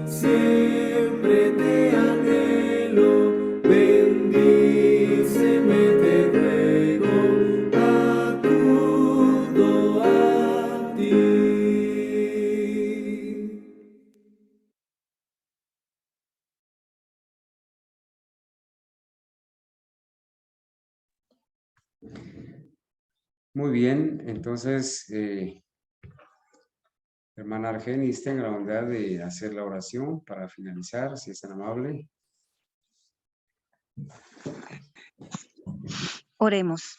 siempre te anhelo, bendíceme, te ruego, acudo a ti. Muy bien, entonces, hermana Argenis, tenga la bondad de hacer la oración para finalizar, si es tan amable. Oremos.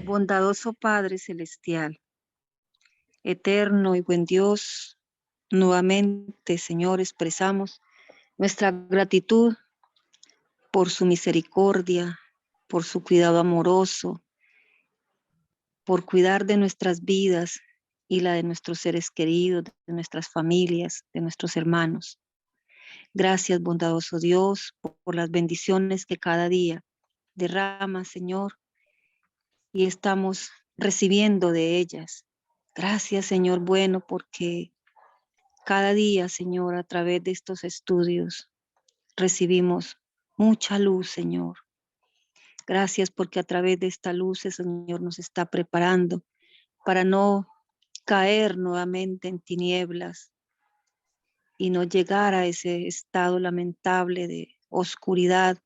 Bondadoso Padre Celestial, eterno y buen Dios, Nuevamente, Señor, expresamos nuestra gratitud por su misericordia, por su cuidado amoroso, por cuidar de nuestras vidas y la de nuestros seres queridos, de nuestras familias, de nuestros hermanos. Gracias, bondadoso Dios, por las bendiciones que cada día derrama, Señor, y estamos recibiendo de ellas. Gracias, Señor bueno, porque cada día, Señor, a través de estos estudios recibimos mucha luz, Señor. Gracias porque a través de esta luz el Señor nos está preparando para no caer nuevamente en tinieblas y no llegar a ese estado lamentable de oscuridad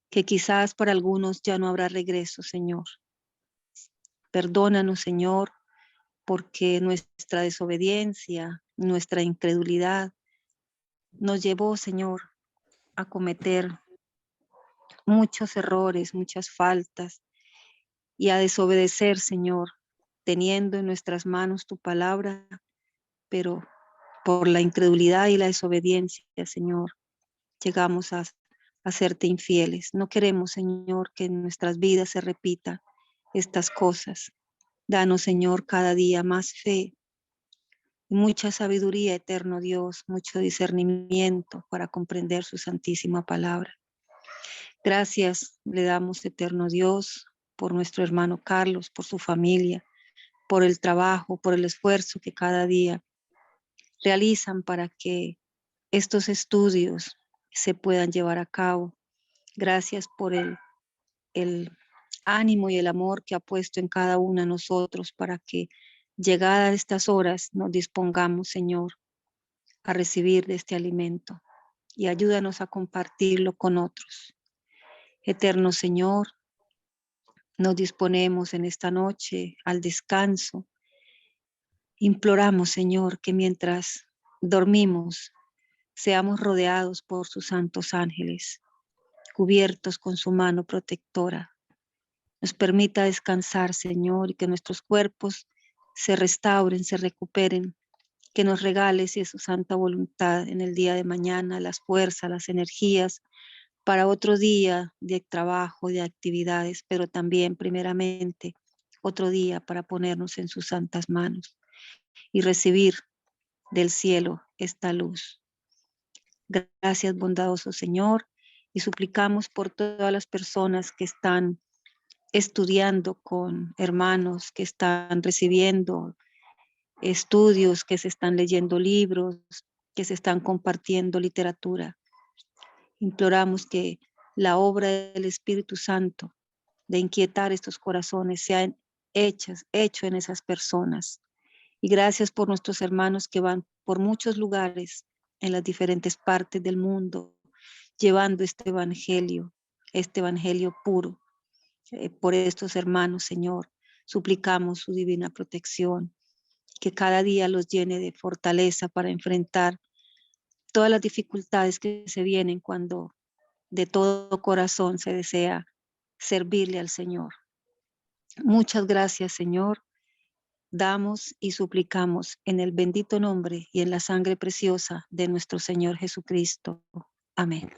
que quizás para algunos ya no habrá regreso, Señor. Perdónanos, Señor, porque nuestra desobediencia, nuestra incredulidad nos llevó, Señor, a cometer muchos errores, muchas faltas y a desobedecer, Señor, teniendo en nuestras manos tu palabra, pero por la incredulidad y la desobediencia, Señor, llegamos a hacerte infieles. No queremos, Señor, que en nuestras vidas se repitan estas cosas. Danos, Señor, cada día más fe, mucha sabiduría, eterno Dios, mucho discernimiento para comprender su santísima palabra. Gracias le damos, eterno Dios, por nuestro hermano Carlos, por su familia, por el trabajo, por el esfuerzo que cada día realizan para que estos estudios se puedan llevar a cabo. Gracias por el ánimo y el amor que ha puesto en cada uno de nosotros para que llegadas estas horas nos dispongamos, Señor, a recibir de este alimento y ayúdanos a compartirlo con otros. Eterno Señor, nos disponemos en esta noche al descanso. Imploramos, Señor, que mientras dormimos seamos rodeados por sus santos ángeles, cubiertos con su mano protectora. Nos permita descansar, Señor, y que nuestros cuerpos se restauren, se recuperen, que nos regales su santa voluntad en el día de mañana, las fuerzas, las energías para otro día de trabajo, de actividades, pero también primeramente otro día para ponernos en sus santas manos y recibir del cielo esta luz. Gracias, bondadoso Señor, y suplicamos por todas las personas que están estudiando con hermanos, que están recibiendo estudios, que se están leyendo libros, que se están compartiendo literatura. Imploramos que la obra del Espíritu Santo de inquietar estos corazones sean hecho en esas personas. Y gracias por nuestros hermanos que van por muchos lugares en las diferentes partes del mundo, llevando este evangelio puro. Por estos hermanos, Señor, suplicamos su divina protección, que cada día los llene de fortaleza para enfrentar todas las dificultades que se vienen cuando de todo corazón se desea servirle al Señor. Muchas gracias, Señor. Damos y suplicamos en el bendito nombre y en la sangre preciosa de nuestro Señor Jesucristo. Amén.